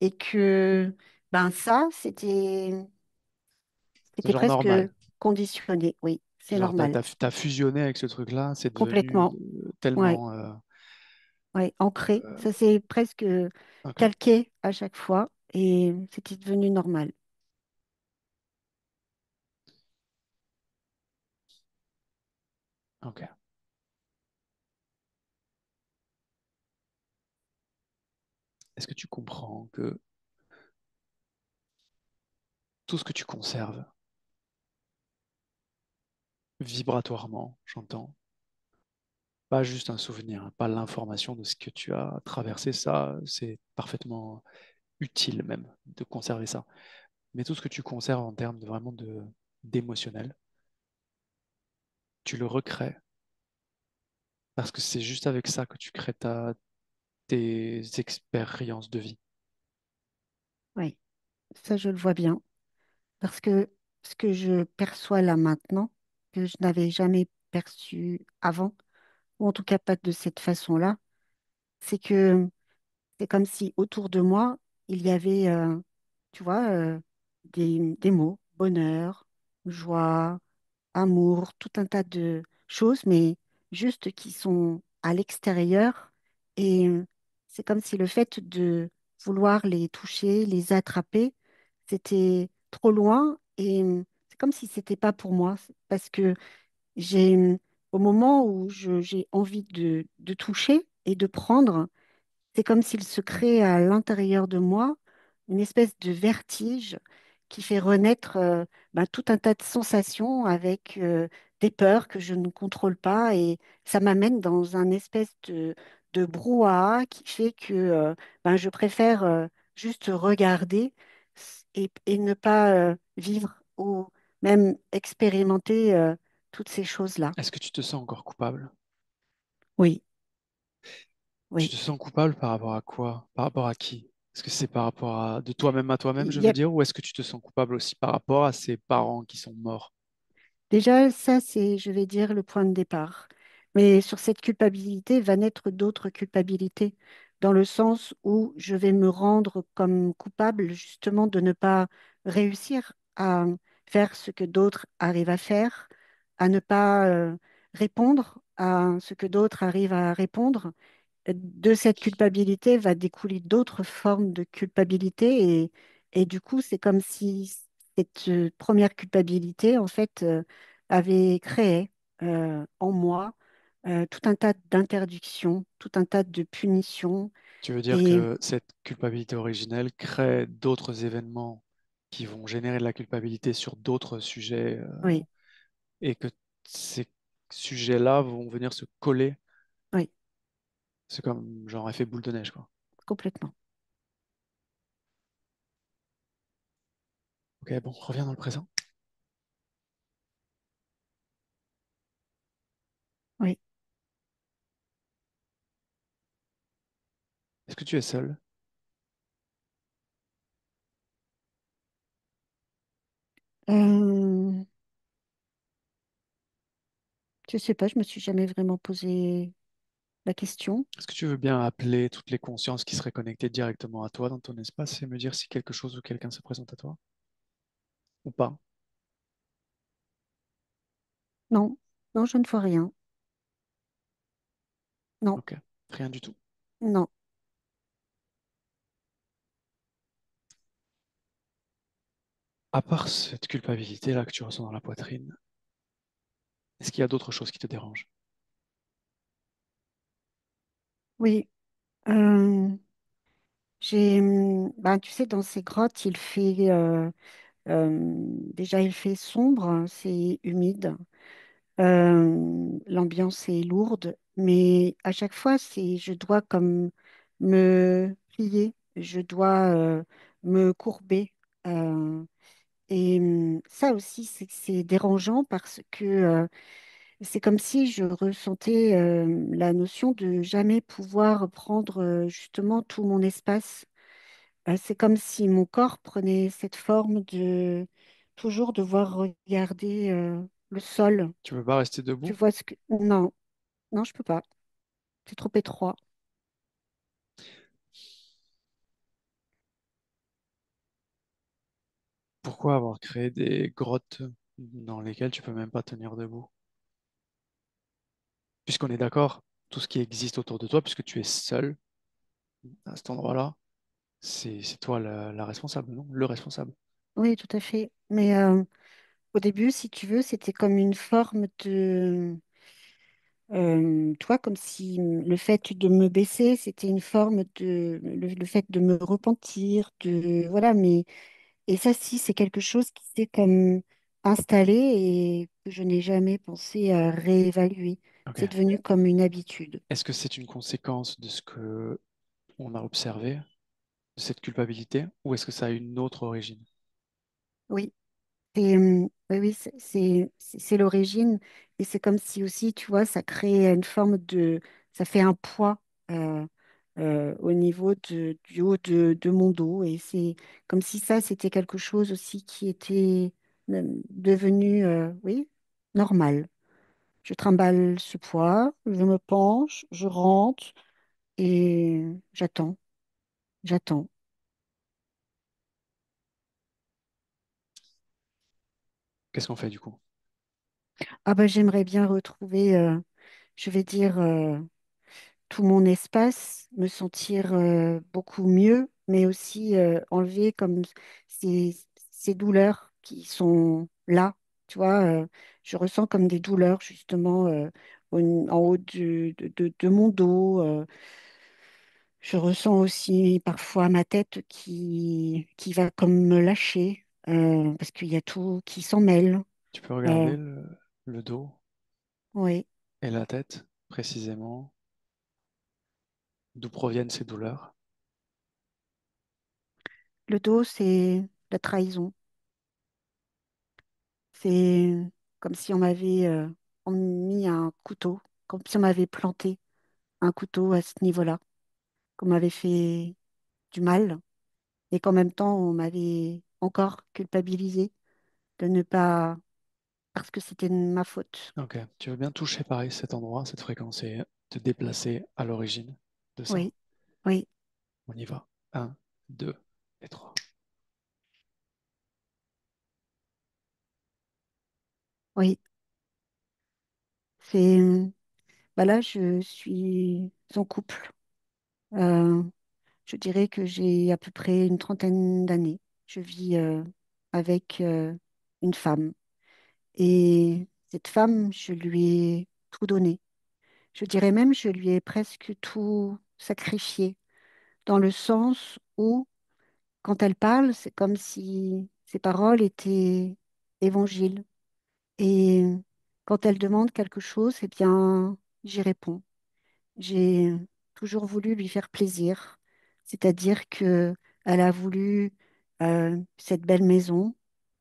et que ben ça, c'était C'est genre presque normal. conditionné. Oui, c'est Genre, normal. t'as fusionné avec ce truc-là, c'est devenu Complètement. Ouais. tellement. Ouais, ancré. Euh, Ça s'est presque ok, calqué à chaque fois et c'était devenu normal. ok. Est-ce que tu comprends que tout ce que tu conserves, vibratoirement, j'entends, pas juste un souvenir, hein, pas l'information de ce que tu as traversé, ça, c'est parfaitement utile même de conserver ça. Mais tout ce que tu conserves en termes de vraiment d'émotionnel, tu le recrées parce que c'est juste avec ça que tu crées tes expériences de vie. Oui, ça je le vois bien parce que ce que je perçois là maintenant, que je n'avais jamais perçu avant, ou en tout cas pas de cette façon-là, c'est que c'est comme si autour de moi, il y avait, tu vois, des mots, bonheur, joie, amour, tout un tas de choses, mais juste qui sont à l'extérieur. Et c'est comme si le fait de vouloir les toucher, les attraper, c'était trop loin. Et c'est comme si c'était pas pour moi. Parce que j'ai, au moment où j'ai envie de toucher et de prendre, c'est comme s'il se crée à l'intérieur de moi une espèce de vertige qui fait renaître ben, tout un tas de sensations avec des peurs que je ne contrôle pas et ça m'amène dans un espèce de brouhaha qui fait que ben, je préfère juste regarder et ne pas vivre ou même expérimenter toutes ces choses-là. Est-ce que tu te sens encore coupable? Oui, Tu oui. te sens coupable par rapport à quoi? Par rapport à qui? Est-ce que c'est par rapport de toi-même à toi-même, je Il y veux a dire, ou est-ce que tu te sens coupable aussi par rapport à ces parents qui sont morts? déjà, ça, c'est, je vais dire, le point de départ. Mais sur cette culpabilité va naître d'autres culpabilités, dans le sens où je vais me rendre comme coupable justement de ne pas réussir à faire ce que d'autres arrivent à faire, à ne pas répondre à ce que d'autres arrivent à répondre. De cette culpabilité va découler d'autres formes de culpabilité et du coup, c'est comme si cette première culpabilité, en fait, avait créé en moi tout un tas d'interdictions, tout un tas de punitions. Tu veux dire Et que cette culpabilité originelle crée d'autres événements qui vont générer de la culpabilité sur d'autres sujets oui, et que ces sujets-là vont venir se coller. oui, C'est comme genre effet boule de neige, quoi. complètement. Ok, bon, reviens dans le présent. Oui. Est-ce que tu es seul? Euh, je sais pas, je me suis jamais vraiment posé la question. Est-ce que tu veux bien appeler toutes les consciences qui seraient connectées directement à toi dans ton espace et me dire si quelque chose ou quelqu'un se présente à toi ou pas? Non, non, je ne vois rien. Non, Ok, rien du tout. non. À part cette culpabilité-là que tu ressens dans la poitrine, est-ce qu'il y a d'autres choses qui te dérangent? Oui. Ben, tu sais, dans ces grottes, déjà il fait sombre, c'est humide, l'ambiance est lourde, mais à chaque fois, je dois comme me plier, je dois me courber. euh, Ça aussi, c'est dérangeant parce que c'est comme si je ressentais la notion de jamais pouvoir prendre justement tout mon espace. C'est comme si mon corps prenait cette forme de toujours devoir regarder le sol. Tu veux pas rester Tu debout? vois ce que... Non, non, je peux pas. C'est trop étroit. Pourquoi avoir créé des grottes dans lesquelles tu peux même pas tenir debout? Puisqu'on est d'accord, tout ce qui existe autour de toi, puisque tu es seul à cet endroit-là, c'est toi la responsable, non? Le responsable. Oui, tout à fait. Mais au début, si tu veux, c'était comme une forme de... toi, comme si le fait de me baisser, c'était une forme de... le fait de me repentir, de... Voilà, mais... Et ça, si, c'est quelque chose qui s'est comme installé et que je n'ai jamais pensé à réévaluer. Ok. C'est devenu comme une habitude. Est-ce que c'est une conséquence de ce que on a observé, de cette culpabilité, ou est-ce que ça a une autre origine? Oui, oui, oui, c'est l'origine. Et c'est comme si aussi, tu vois, ça crée une forme de... Ça fait un poids euh, au niveau du haut de mon dos. Et c'est comme si ça, c'était quelque chose aussi qui était devenu, oui, normal. Je trimballe ce poids, je me penche, je rentre et j'attends, j'attends. Qu'est-ce qu'on fait du coup? Ah ben, j'aimerais bien retrouver, je vais dire, tout mon espace, me sentir beaucoup mieux, mais aussi enlever comme ces, ces douleurs qui sont là. Tu vois, je ressens comme des douleurs justement en haut de mon dos. Je ressens aussi parfois ma tête qui va comme me lâcher parce qu'il y a tout qui s'en mêle. Tu peux Euh, regarder le dos oui, et la tête précisément, d'où proviennent ces douleurs. le dos, c'est la trahison. C'est comme si on mis un couteau, comme si on m'avait planté un couteau à ce niveau-là, qu'on m'avait fait du mal et qu'en même temps, on m'avait encore culpabilisé de ne pas parce que c'était de ma faute. Ok. Tu veux bien toucher pareil cet endroit, cette fréquence et te déplacer à l'origine de ça. Oui, oui, On y va. Un, 2 et 3. oui. C'est, bah là, je suis en couple. Euh, je dirais que j'ai à peu près une trentaine d'années. Je vis avec une femme. Et cette femme, je lui ai tout donné. Je dirais même, je lui ai presque tout sacrifié, dans le sens où, quand elle parle, c'est comme si ses paroles étaient évangile. Et quand elle demande quelque chose, eh bien, j'y réponds. J'ai toujours voulu lui faire plaisir, c'est-à-dire que elle a voulu cette belle maison.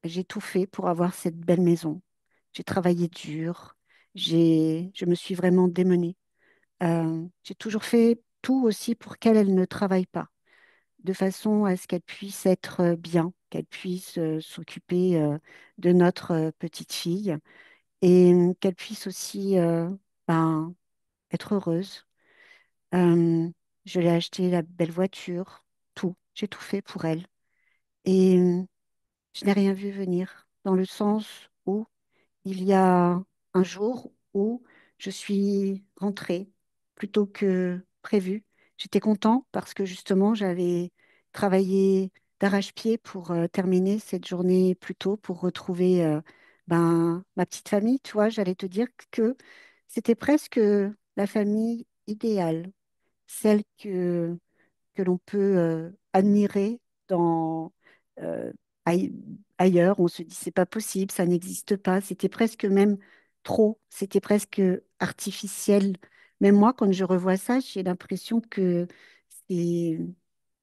J'ai tout fait pour avoir cette belle maison. J'ai travaillé dur. Je me suis vraiment démenée. J'ai toujours fait tout aussi pour qu'elle, elle ne travaille pas, de façon à ce qu'elle puisse être bien, qu'elle puisse s'occuper de notre petite fille et qu'elle puisse aussi ben, être heureuse. Euh, je lui ai acheté la belle voiture, tout. J'ai tout fait pour elle. Et je n'ai rien vu venir, dans le sens où il y a un jour où je suis rentrée plutôt que prévu. J'étais contente parce que justement, j'avais travaillé d'arrache-pied pour terminer cette journée plus tôt, pour retrouver ben, ma petite famille. Tu vois, j'allais te dire que c'était presque la famille idéale, celle que l'on peut admirer dans, euh, aille- ailleurs. On se dit, c'est pas possible, ça n'existe pas. C'était presque même trop, c'était presque artificiel. Même moi, quand je revois ça, j'ai l'impression que c'est-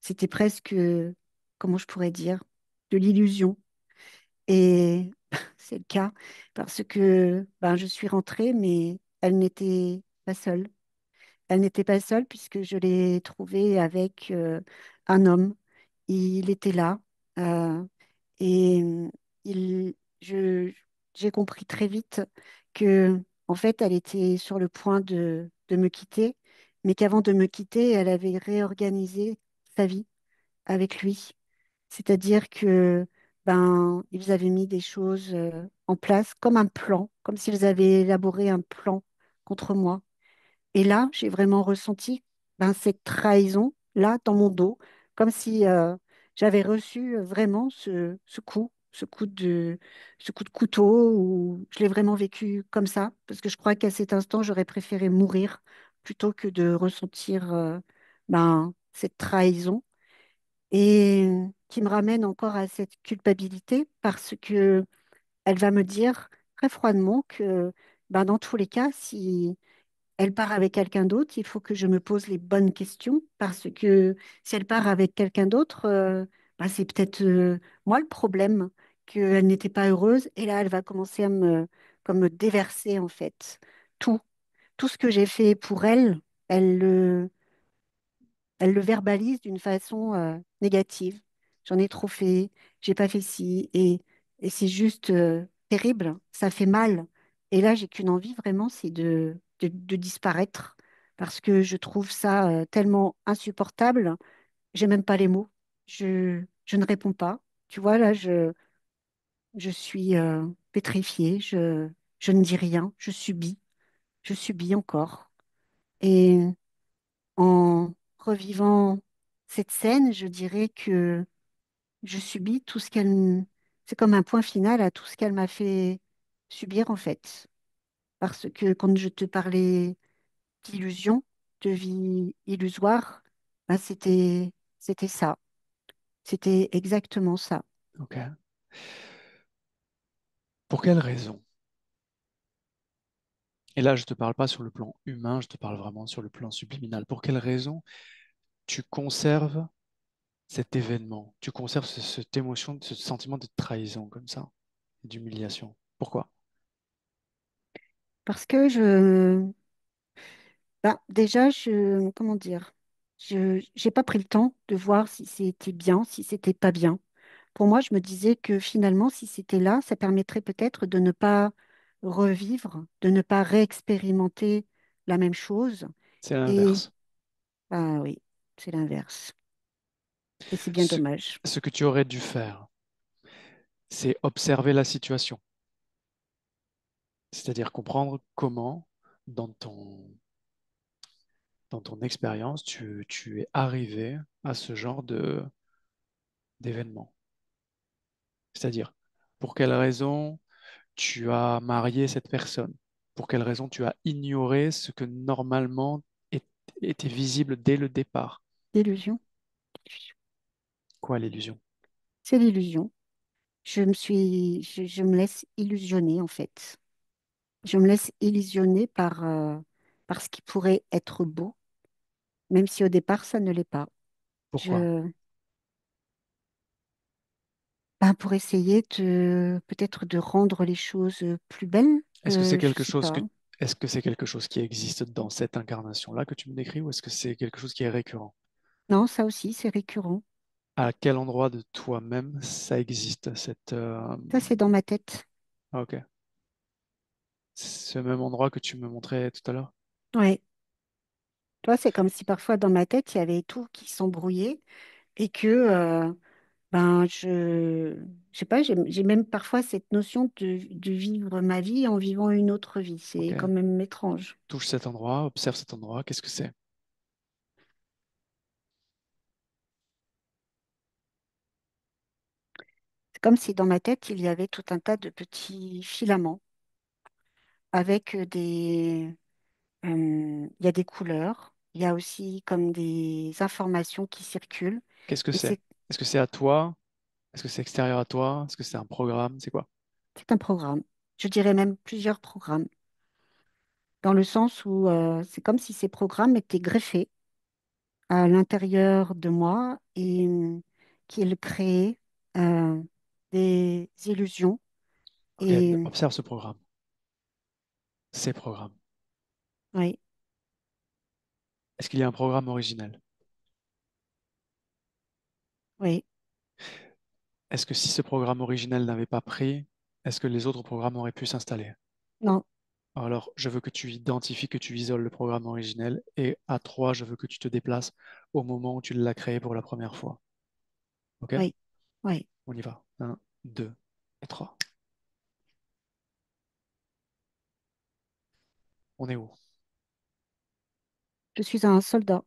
c'était presque, comment je pourrais dire, de l'illusion. Et c'est le cas parce que ben, je suis rentrée, mais elle n'était pas seule. Elle n'était pas seule puisque je l'ai trouvée avec un homme. Il était là et il, je, j'ai compris très vite que, en fait, elle était sur le point de me quitter, mais qu'avant de me quitter, elle avait réorganisé sa vie avec lui. C'est-à-dire que ben, ils avaient mis des choses en place comme un plan, comme s'ils avaient élaboré un plan contre moi. Et là, j'ai vraiment ressenti ben, cette trahison là dans mon dos, comme si j'avais reçu vraiment ce coup de couteau, ou je l'ai vraiment vécu comme ça, parce que je crois qu'à cet instant, j'aurais préféré mourir plutôt que de ressentir ben, cette trahison, et qui me ramène encore à cette culpabilité, parce que elle va me dire très froidement que ben, dans tous les cas, si elle part avec quelqu'un d'autre, il faut que je me pose les bonnes questions parce que si elle part avec quelqu'un d'autre, bah, c'est peut-être moi le problème, qu'elle n'était pas heureuse et là elle va commencer à comme me déverser en fait tout, tout ce que j'ai fait pour elle, elle le, elle le verbalise d'une façon négative. J'en ai trop fait, j'ai pas fait ci et c'est juste terrible, ça fait mal. Et là, j'ai qu'une envie vraiment, c'est de disparaître parce que je trouve ça tellement insupportable. J'ai même pas les mots. Je ne réponds pas. Tu vois, là, je suis pétrifiée. Je ne dis rien. Je subis encore. Et en revivant cette scène, je dirais que je subis tout ce qu'elle... C'est comme un point final à tout ce qu'elle m'a fait subir, en fait. Parce que quand je te parlais d'illusion, de vie illusoire, ben c'était ça. C'était exactement ça. Ok. Pour quelle raison? Et là, je ne te parle pas sur le plan humain, je te parle vraiment sur le plan subliminal. Pour quelle raison tu conserves cet événement? Tu conserves cette émotion, ce sentiment de trahison comme ça, d'humiliation. Pourquoi? Parce que ben, déjà, comment dire, j'ai pas pris le temps de voir si c'était bien, si c'était pas bien. pour moi, je me disais que finalement, si c'était là, ça permettrait peut-être de ne pas revivre, de ne pas réexpérimenter la même chose. C'est Et, l'inverse. ah oui, c'est l'inverse. Et c'est bien Ce, dommage. ce que tu aurais dû faire, c'est observer la situation, c'est-à-dire comprendre comment, dans dans ton expérience, tu es arrivé à ce genre d'événement. C'est-à-dire, pour quelle raison tu as marié cette personne? Pour quelle raison tu as ignoré ce que normalement est- était visible dès le départ? L'illusion. Quoi, l'illusion? C'est l'illusion. Je me laisse illusionner en fait. Je me laisse illusionner par ce qui pourrait être beau, même si au départ ça ne l'est pas. Pourquoi? Je, ben, pour essayer peut-être de rendre les choses plus belles, Est-ce que c'est je quelque sais chose pas. est-ce que c'est quelque chose qui existe dans cette incarnation-là que tu me décris ou est-ce que c'est quelque chose qui est récurrent? Non, ça aussi c'est récurrent. À quel endroit de toi-même ça existe, Ça c'est dans ma tête. ah, ok. Ce même endroit que tu me montrais tout à l'heure? Ouais. Toi, c'est comme si parfois dans ma tête il y avait tout qui s'embrouillait et que ben je sais pas, j'ai même parfois cette notion de vivre ma vie en vivant une autre vie. C'est Ok. quand même étrange. Touche cet endroit, observe cet endroit, qu'est-ce que c'est? C'est comme si dans ma tête, il y avait tout un tas de petits filaments avec il y a des couleurs, il y a aussi comme des informations qui circulent. Qu'est-ce que Et c'est? Est-ce que c'est à toi? Est-ce que c'est extérieur à toi? Est-ce que c'est un programme? C'est quoi? c'est un programme. Je dirais même plusieurs programmes, dans le sens où c'est comme si ces programmes étaient greffés à l'intérieur de moi et qu'ils créaient euh, des illusions. Ok, Et observe ce programme, ces programmes. oui, Est-ce qu'il y a un programme originel? oui, Est-ce que si ce programme originel n'avait pas pris, est-ce que les autres programmes auraient pu s'installer? non, Alors, je veux que tu identifies, que tu isoles le programme originel et à 3, je veux que tu te déplaces au moment où tu l'as créé pour la première fois. Ok? oui, oui. On y va. Un, 2 et 3. On est où? Je suis un soldat.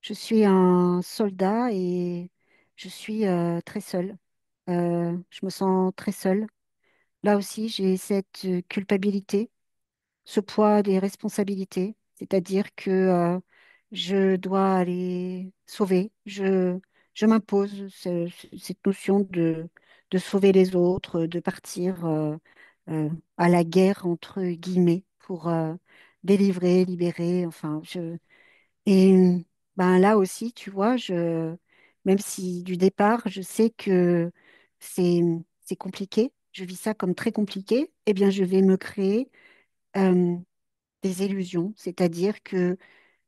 Je suis un soldat et je suis très seule. Je me sens très seule. Là aussi, j'ai cette culpabilité, ce poids des responsabilités, c'est-à-dire que je dois aller sauver. Je m'impose cette notion de sauver les autres, de partir euh, à la guerre, entre guillemets, pour délivrer, libérer. Enfin, et ben là aussi, tu vois, même si du départ, je sais que c'est, c'est compliqué, je vis ça comme très compliqué, eh bien, je vais me créer euh, des illusions, c'est-à-dire que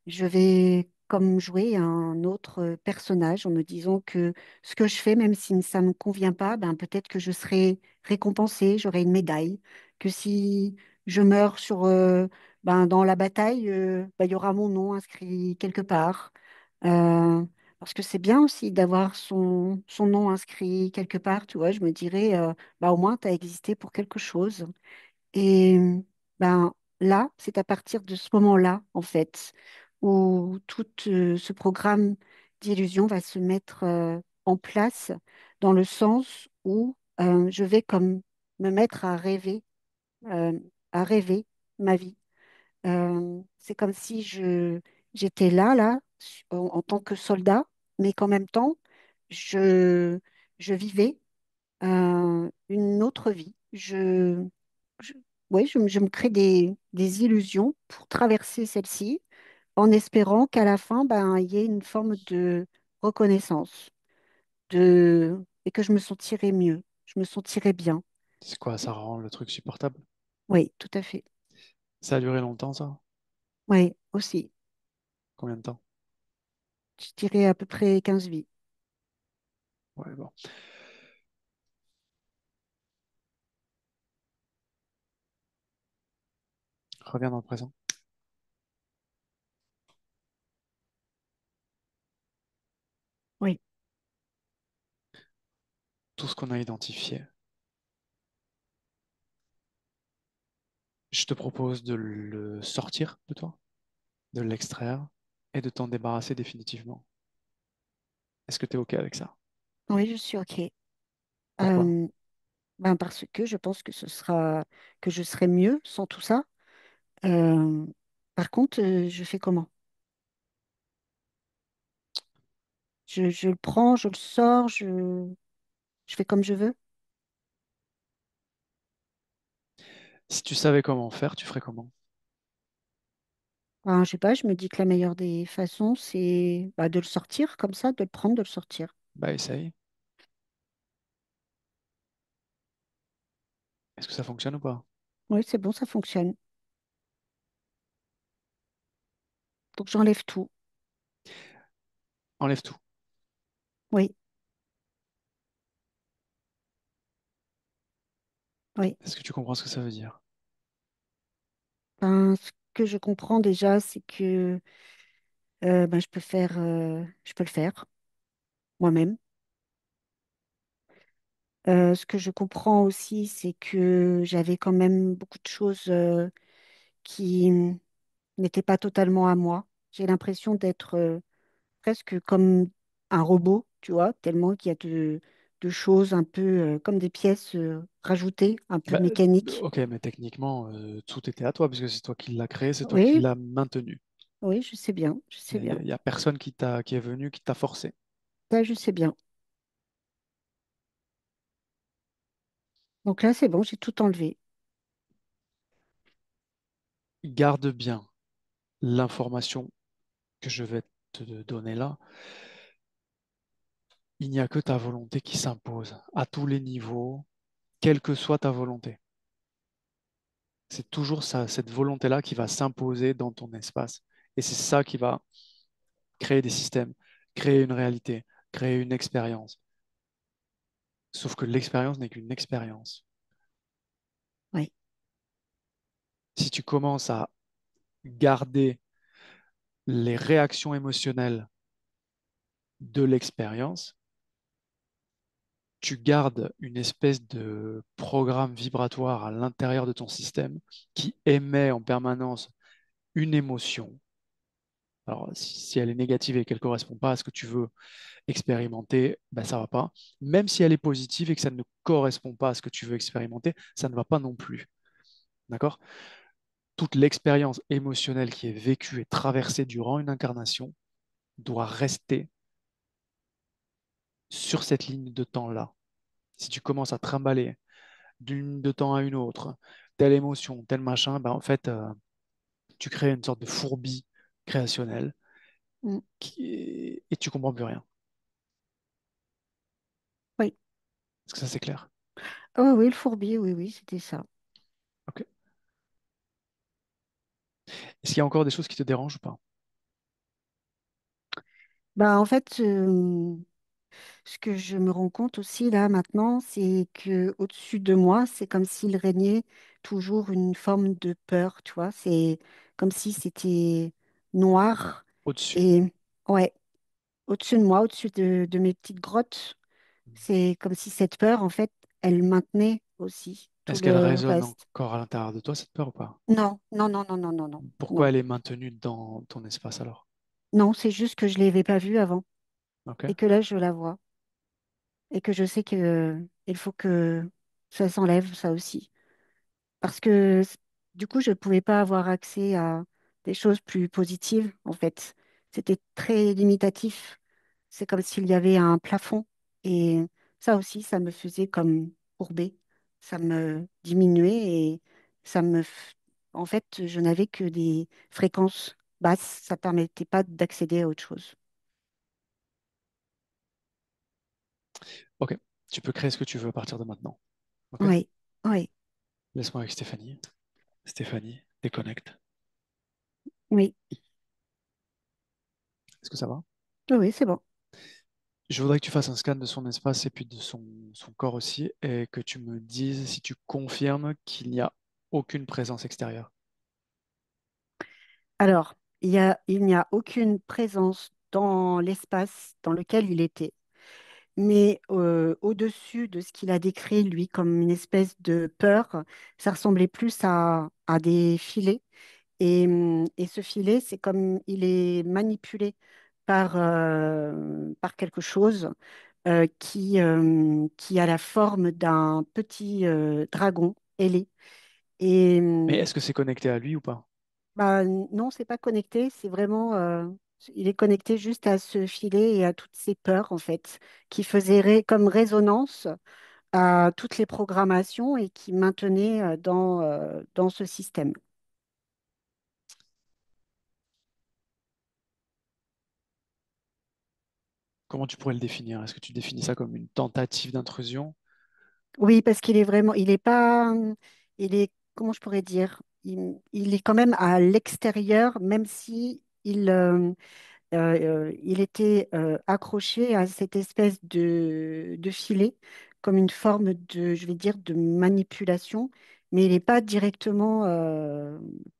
je vais comme jouer un autre personnage en me disant que ce que je fais, même si ça ne me convient pas, ben peut-être que je serai récompensée, j'aurai une médaille, que si je meurs dans la bataille, ben, il y aura mon nom inscrit quelque part. Euh, Parce que c'est bien aussi d'avoir son nom inscrit quelque part, tu vois, je me dirais, bah, au moins, tu as existé pour quelque chose. Et ben là, c'est à partir de ce moment-là, en fait, où tout ce programme d'illusion va se mettre en place dans le sens où je vais comme me mettre euh, à rêver ma vie. C'est comme si j'étais là, en tant que soldat, mais qu'en même temps, je, je vivais une autre vie. Je, ouais, je me crée des illusions pour traverser celle-ci en espérant qu'à la fin, ben, il y ait une forme de reconnaissance et que je me sentirai mieux, je me sentirai bien. C'est quoi? Ça rend le truc supportable? Oui, tout à fait. Ça a duré longtemps, ça? Oui, aussi. Combien de temps? Je dirais à peu près 15 vies. Ouais, bon. Reviens dans le présent. Oui, Tout ce qu'on a identifié. Je te propose de le sortir de toi, de l'extraire et de t'en débarrasser définitivement. Est-ce que tu es OK avec ça? oui, je suis OK. Pourquoi? Euh, ben parce que je pense que que je serai mieux sans tout ça. Euh, Par contre, je fais comment? Je le prends, je le sors, je fais comme je veux. Si tu savais comment faire, tu ferais comment? Ben, je sais pas, je me dis que la meilleure des façons, c'est bah, de le sortir comme ça, de le prendre, de le sortir. Bah, essaye. Est-ce que ça fonctionne ou pas? Oui, c'est bon, ça fonctionne. Donc j'enlève tout. Enlève tout. Oui, oui. Est-ce que tu comprends ce que ça veut dire? Ben, ce que je comprends déjà, c'est que ben, je peux le faire moi-même. Ce que je comprends aussi, c'est que j'avais quand même beaucoup de choses qui n'étaient pas totalement à moi. J'ai l'impression d'être presque comme un robot, tu vois, tellement qu'il y a de choses un peu comme des pièces rajoutées, un peu Bah, mécaniques. ok, mais techniquement, tout était à toi, puisque c'est toi qui l'as créé, c'est toi qui Oui, l'as maintenu. oui, je sais bien, je sais Il bien. n'y a personne qui est venu, qui t'a forcé. Ça, je sais bien. Donc là, c'est bon, j'ai tout enlevé. Garde bien l'information que je vais te donner là. Il n'y a que ta volonté qui s'impose à tous les niveaux, quelle que soit ta volonté. C'est toujours ça, cette volonté-là qui va s'imposer dans ton espace. Et c'est ça qui va créer des systèmes, créer une réalité, créer une expérience. Sauf que l'expérience n'est qu'une expérience. Oui, Si tu commences à garder les réactions émotionnelles de l'expérience, tu gardes une espèce de programme vibratoire à l'intérieur de ton système qui émet en permanence une émotion. Alors, si elle est négative et qu'elle ne correspond pas à ce que tu veux expérimenter, ben, ça ne va pas. Même si elle est positive et que ça ne correspond pas à ce que tu veux expérimenter, ça ne va pas non plus. D'accord? Toute l'expérience émotionnelle qui est vécue et traversée durant une incarnation doit rester sur cette ligne de temps-là. Si tu commences à trimballer d'une ligne de temps à une autre, telle émotion, tel machin, ben en fait, tu crées une sorte de fourbie créationnelle mm, et tu comprends plus rien. oui. Est-ce que ça, c'est clair? Oh oui, le fourbi, oui, oui, c'était ça. Ok. Est-ce qu'il y a encore des choses qui te dérangent ou pas? Bah, en fait, ce que je me rends compte aussi là maintenant, c'est que au-dessus de moi, c'est comme s'il régnait toujours une forme de peur, tu vois. C'est comme si c'était noir Au-dessus. et ouais, au-dessus de moi, au-dessus de mes petites grottes, c'est comme si cette peur, en fait, elle maintenait aussi tout Est-ce qu'elle le résonne reste. encore à l'intérieur de toi, cette peur ou pas? Non, non, non, non, non, non, non, Pourquoi non. elle est maintenue dans ton espace alors? Non, c'est juste que je ne l'avais pas vue avant Ok? et que là, je la vois et que je sais que il faut que ça s'enlève, ça aussi. Parce que du coup, je ne pouvais pas avoir accès à des choses plus positives, en fait. C'était très limitatif. C'est comme s'il y avait un plafond. Et ça aussi, ça me faisait comme courber. Ça me diminuait et ça me... En fait, je n'avais que des fréquences basses. Ça ne permettait pas d'accéder à autre chose. Ok. Tu peux créer ce que tu veux à partir de maintenant. Ok? Oui, oui, Laisse-moi avec Stéphanie. Stéphanie, déconnecte. oui, Est-ce que ça va? oui, oui, c'est bon. Je voudrais que tu fasses un scan de son espace et puis de son corps aussi, et que tu me dises si tu confirmes qu'il n'y a aucune présence extérieure. Alors, il n'y a aucune présence dans l'espace dans lequel il était, mais au-dessus de ce qu'il a décrit, lui, comme une espèce de peur, ça ressemblait plus à des filets. Et ce filet, c'est comme il est manipulé par quelque chose qui a la forme d'un petit dragon ailé. Et Mais est-ce que c'est connecté à lui ou pas? bah, non, c'est pas connecté, c'est vraiment, il est connecté juste à ce filet et à toutes ces peurs, en fait, qui faisaient comme résonance à toutes les programmations et qui maintenaient dans ce système. Comment tu pourrais le définir? Est-ce que tu définis ça comme une tentative d'intrusion? Oui, parce qu'il est vraiment, il est pas, il est, comment je pourrais dire, il est quand même à l'extérieur, même si il était accroché à cette espèce de filet, comme une forme de, je vais dire, de manipulation, mais il n'est pas directement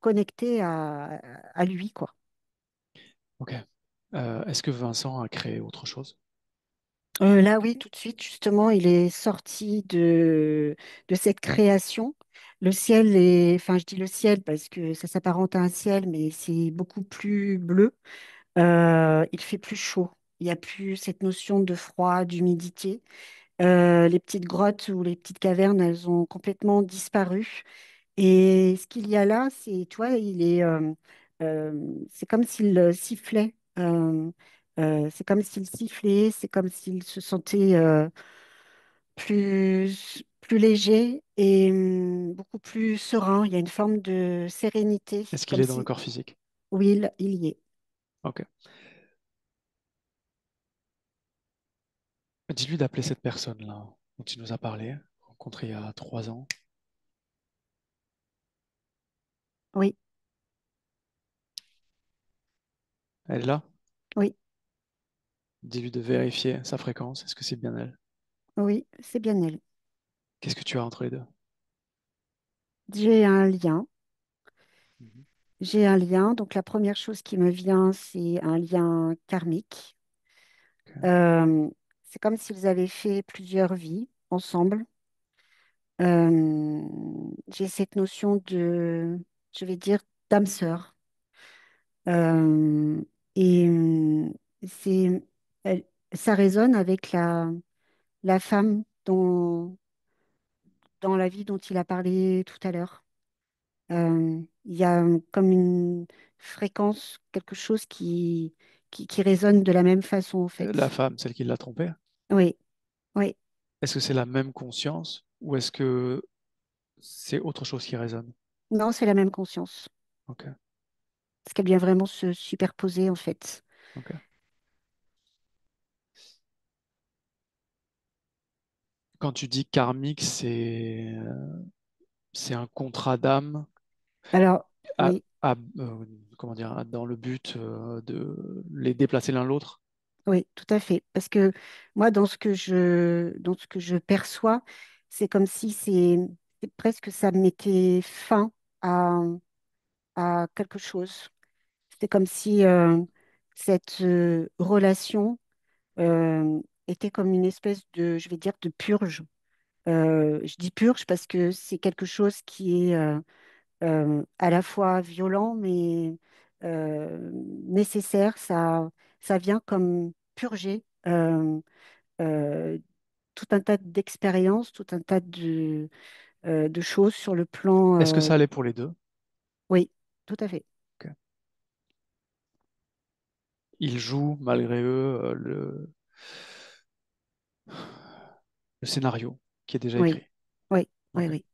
connecté à lui, quoi. Ok. Est-ce que Vincent a créé autre chose? Là, oui, tout de suite, justement, il est sorti de cette création. Le ciel est, enfin, je dis le ciel parce que ça s'apparente à un ciel, mais c'est beaucoup plus bleu. Il fait plus chaud. Il n'y a plus cette notion de froid, d'humidité. Les petites grottes ou les petites cavernes, elles ont complètement disparu. Et ce qu'il y a là, c'est, tu vois, euh, c'est comme s'il sifflait. C'est comme s'il sifflait, c'est comme s'il se sentait plus léger et beaucoup plus serein. Il y a une forme de sérénité, Est-ce qu'il comme est dans le si, corps physique? oui, il y est. Ok. Dis-lui d'appeler cette personne-là dont il nous a parlé, rencontrée il y a 3 ans. Oui, Elle est là? oui, Dis-lui de vérifier sa fréquence. Est-ce que c'est bien elle? oui, c'est bien elle. Qu'est-ce que tu as entre les deux? J'ai un lien. Mhm. J'ai un lien. Donc, la première chose qui me vient, c'est un lien karmique. Ok. Euh, c'est comme s'ils avaient fait plusieurs vies ensemble. Euh, j'ai cette notion de, je vais dire, d'âme sœur. Euh, et c'est, elle- ça résonne avec la femme dans la vie dont il a parlé tout à l'heure. Il y a comme une fréquence, quelque chose qui résonne de la même façon, en La fait. femme, celle qui l'a trompé, Oui, oui. est-ce que c'est la même conscience ou est-ce que c'est autre chose qui résonne? Non, c'est la même conscience. Ok, Parce qu'elle vient vraiment se superposer, en fait. ok. Quand tu dis karmique, c'est un contrat d'âme Alors, à, oui, comment dire, dans le but de les déplacer l'un l'autre. oui, tout à fait. Parce que moi, dans ce que je perçois, c'est comme si c'est presque ça mettait fin à, à quelque chose. C'était comme si cette relation était comme une espèce de, je vais dire, de purge. Je dis purge parce que c'est quelque chose qui est à la fois violent, mais nécessaire. Ça vient comme purger euh, tout un tas d'expériences, tout un tas de choses sur le plan. Est-ce que ça allait pour les deux? Oui, tout à fait. Ok. Ils jouent malgré eux le scénario qui est déjà Oui, écrit. oui, oui, Ok. oui.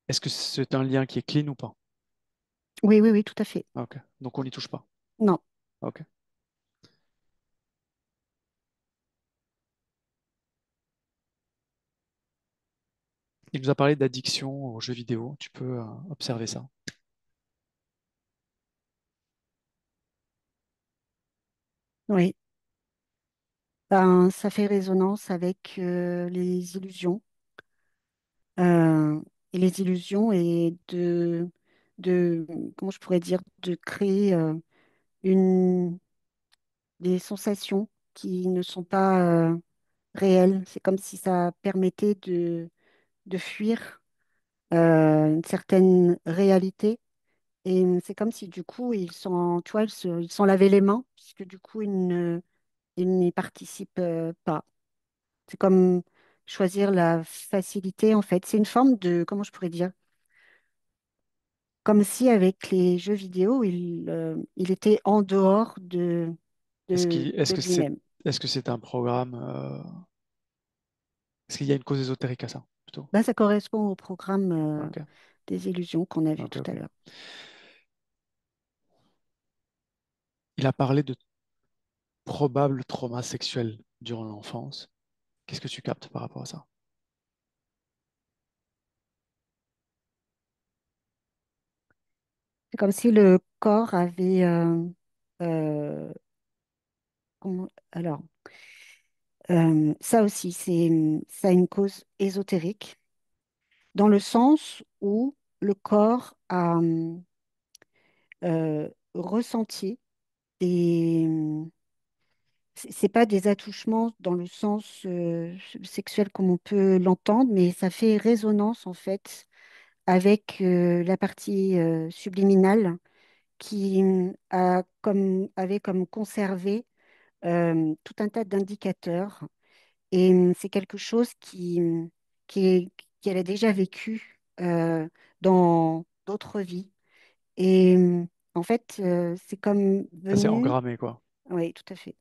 Est-ce que c'est un lien qui est clean ou pas? Oui, oui, oui, tout à fait. Ok. Donc on n'y touche pas. Non. Ok. Il nous a parlé d'addiction aux jeux vidéo. Tu peux observer ça. Oui, ben, ça fait résonance avec les illusions. euh, et les illusions et de, comment je pourrais dire, de créer une, des sensations qui ne sont pas réelles. C'est comme si ça permettait de fuir une certaine réalité. Et c'est comme si du coup, ils sont, tu vois, ils sont lavés les mains, puisque du coup, ils n'y participent pas. C'est comme choisir la facilité, en fait. C'est une forme de, comment je pourrais dire, comme si avec les jeux vidéo, il était en dehors Est-ce de que c'est lui-même. est-ce que c'est un programme est-ce qu'il y a une cause ésotérique à ça plutôt? Ben, ça correspond au programme Ok, des illusions qu'on a vu ok, tout à ok. l'heure. Il a parlé de probable trauma sexuel durant l'enfance. Qu'est-ce que tu captes par rapport à ça? C'est comme si le corps avait... euh, alors, ça aussi, ça a une cause ésotérique, dans le sens où le corps a ressenti des... C'est pas des attouchements dans le sens sexuel comme on peut l'entendre, mais ça fait résonance en fait avec la partie subliminale qui avait comme conservé tout un tas d'indicateurs. Et c'est quelque chose qui, qu'elle a déjà vécu dans d'autres vies. Et en fait, c'est comme Ça s'est venu. engrammé, quoi. Oui, tout à fait.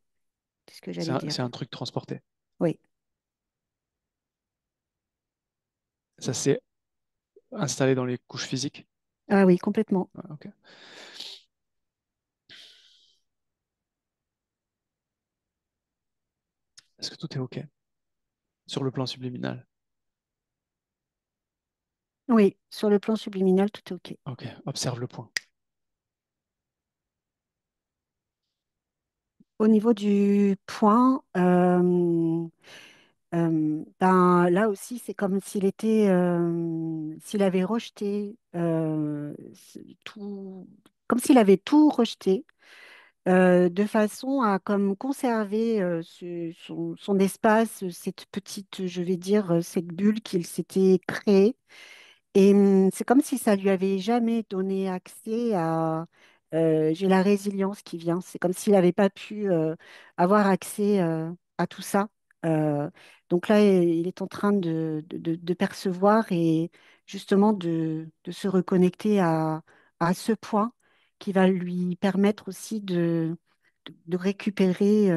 C'est ce que j'allais dire. C'est un truc transporté. Oui. Ça s'est installé dans les couches physiques. Ah oui, complètement. Ouais, ok. Est-ce que tout est ok sur le plan subliminal? Oui, sur le plan subliminal, tout est OK. Ok, observe le point. Au niveau du point, ben, là aussi, c'est comme s'il avait rejeté tout, comme s'il avait tout rejeté, de façon à comme conserver son espace, cette petite, je vais dire, cette bulle qu'il s'était créée. Et c'est comme si ça lui avait jamais donné accès à... j'ai la résilience qui vient. C'est comme s'il n'avait pas pu avoir accès à tout ça. Euh, donc là, il est en train de percevoir et justement de se reconnecter à ce point qui va lui permettre aussi de récupérer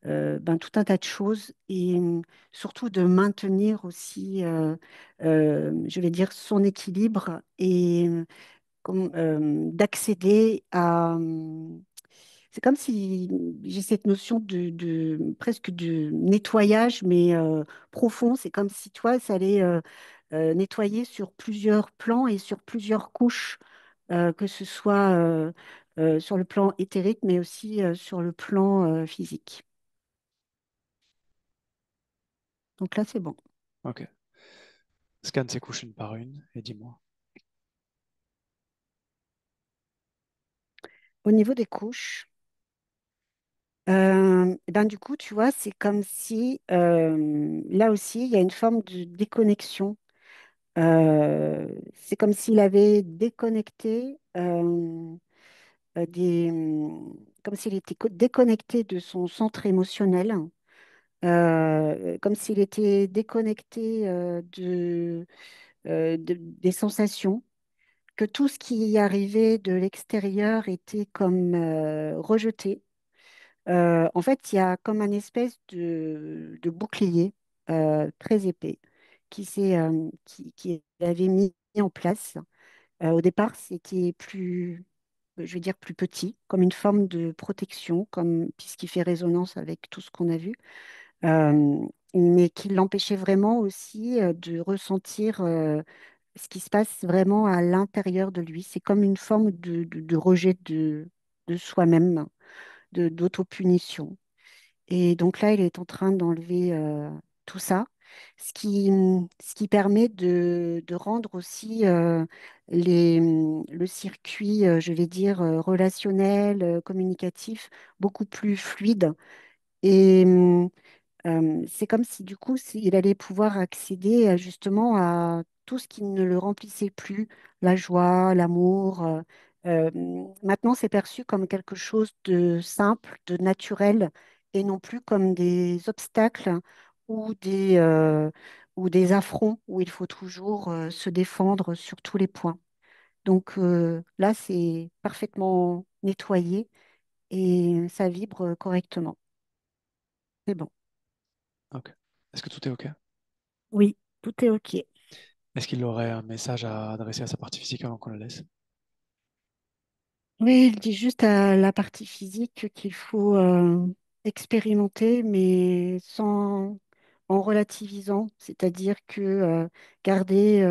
ben, tout un tas de choses et surtout de maintenir aussi je vais dire, son équilibre et d'accéder à... c'est comme si j'ai cette notion presque de nettoyage, mais profond. C'est comme si, toi, ça allait nettoyer sur plusieurs plans et sur plusieurs couches, que ce soit sur le plan éthérique, mais aussi sur le plan physique. Donc là, c'est bon. Ok. Scanne ces couches une par une et dis-moi. Au niveau des couches, eh ben, du coup, tu vois, c'est comme si là aussi, il y a une forme de déconnexion. C'est comme s'il avait déconnecté comme s'il était déconnecté de son centre émotionnel, comme s'il était déconnecté des sensations, que tout ce qui arrivait de l'extérieur était comme rejeté. En fait, il y a comme un espèce de bouclier très épais qui avait mis en place. Au départ, c'était plus, je vais dire, plus petit, comme une forme de protection, puisqu'il fait résonance avec tout ce qu'on a vu, euh, mais qui l'empêchait vraiment aussi de ressentir ce qui se passe vraiment à l'intérieur de lui. C'est comme une forme de rejet de soi-même. d'autopunition. Et donc là, il est en train d'enlever tout ça, ce qui permet de rendre aussi le circuit, je vais dire, relationnel, communicatif, beaucoup plus fluide. Et c'est comme si du coup, il allait pouvoir accéder justement à tout ce qui ne le remplissait plus, la joie, l'amour. Maintenant, c'est perçu comme quelque chose de simple, de naturel, et non plus comme des obstacles ou des affronts où il faut toujours se défendre sur tous les points. Donc là, c'est parfaitement nettoyé et ça vibre correctement. C'est bon. Ok. Est-ce que tout est ok? Oui, tout est OK. Est-ce qu'il aurait un message à adresser à sa partie physique avant qu'on la laisse? Oui, il dit juste à la partie physique qu'il faut expérimenter, mais sans en relativisant, c'est-à-dire que garder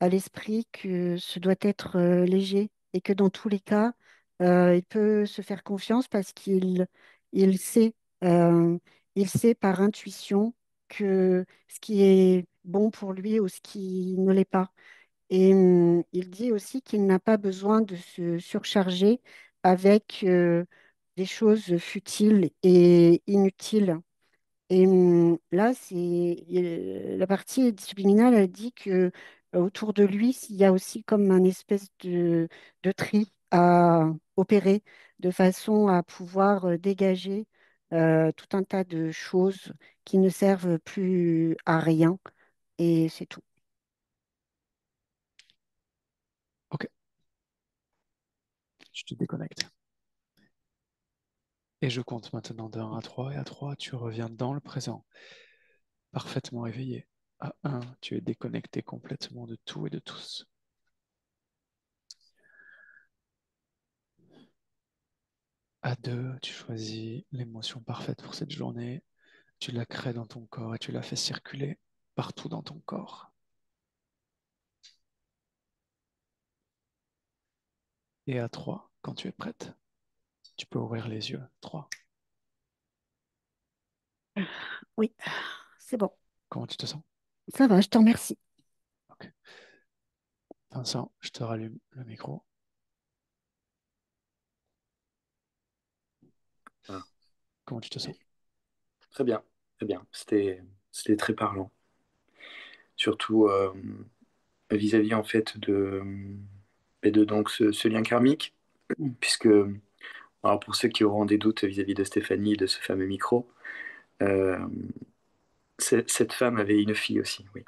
à l'esprit que ce doit être léger et que dans tous les cas, il peut se faire confiance parce il sait, euh, il sait par intuition que ce qui est bon pour lui ou ce qui ne l'est pas. Et il dit aussi qu'il n'a pas besoin de se surcharger avec des choses futiles et inutiles. Et là, la partie subliminale, elle dit que autour de lui, il y a aussi comme un espèce de tri à opérer de façon à pouvoir dégager tout un tas de choses qui ne servent plus à rien. Et c'est tout. Ok, je te déconnecte. Et je compte maintenant de 1 à 3, et à 3, tu reviens dans le présent, parfaitement éveillé. À 1, tu es déconnecté complètement de tout et de tous. À 2, tu choisis l'émotion parfaite pour cette journée, tu la crées dans ton corps et tu la fais circuler partout dans ton corps. Et à 3, quand tu es prête, tu peux ouvrir les yeux. 3. Oui, c'est bon. Comment tu te sens? Ça va, je te remercie. Ok. Vincent, je te rallume le micro. Voilà. Comment tu te sens? Et très bien, très bien. C'était très parlant. Surtout vis-à-vis en fait de donc ce lien karmique, puisque alors pour ceux qui auront des doutes vis-à-vis de Stéphanie, de ce fameux micro, euh, cette femme avait une fille aussi, oui.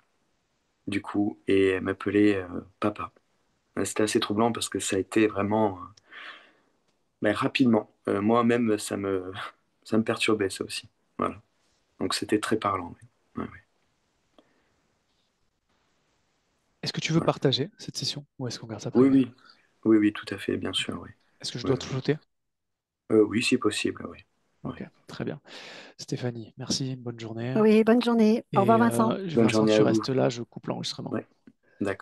Du coup, et elle m'appelait papa. C'était assez troublant parce que ça a été vraiment mais rapidement. Moi-même, ça me perturbait ça aussi. Voilà. Donc c'était très parlant. Oui. Ouais, ouais, Est-ce que tu veux ouais. partager cette session ou est-ce qu'on garde ça Oui, privé? oui, oui, oui, tout à fait, bien Ok. sûr, oui. Est-ce que je Oui, dois tout oui. flotter? Oui, si possible, oui. Oui. Ok, très bien. Stéphanie, merci, bonne journée. Oui, bonne journée. Au revoir, Et Vincent. Bonne Vincent, journée tu à vous. restes là, je coupe l'enregistrement. Ouais, d'accord.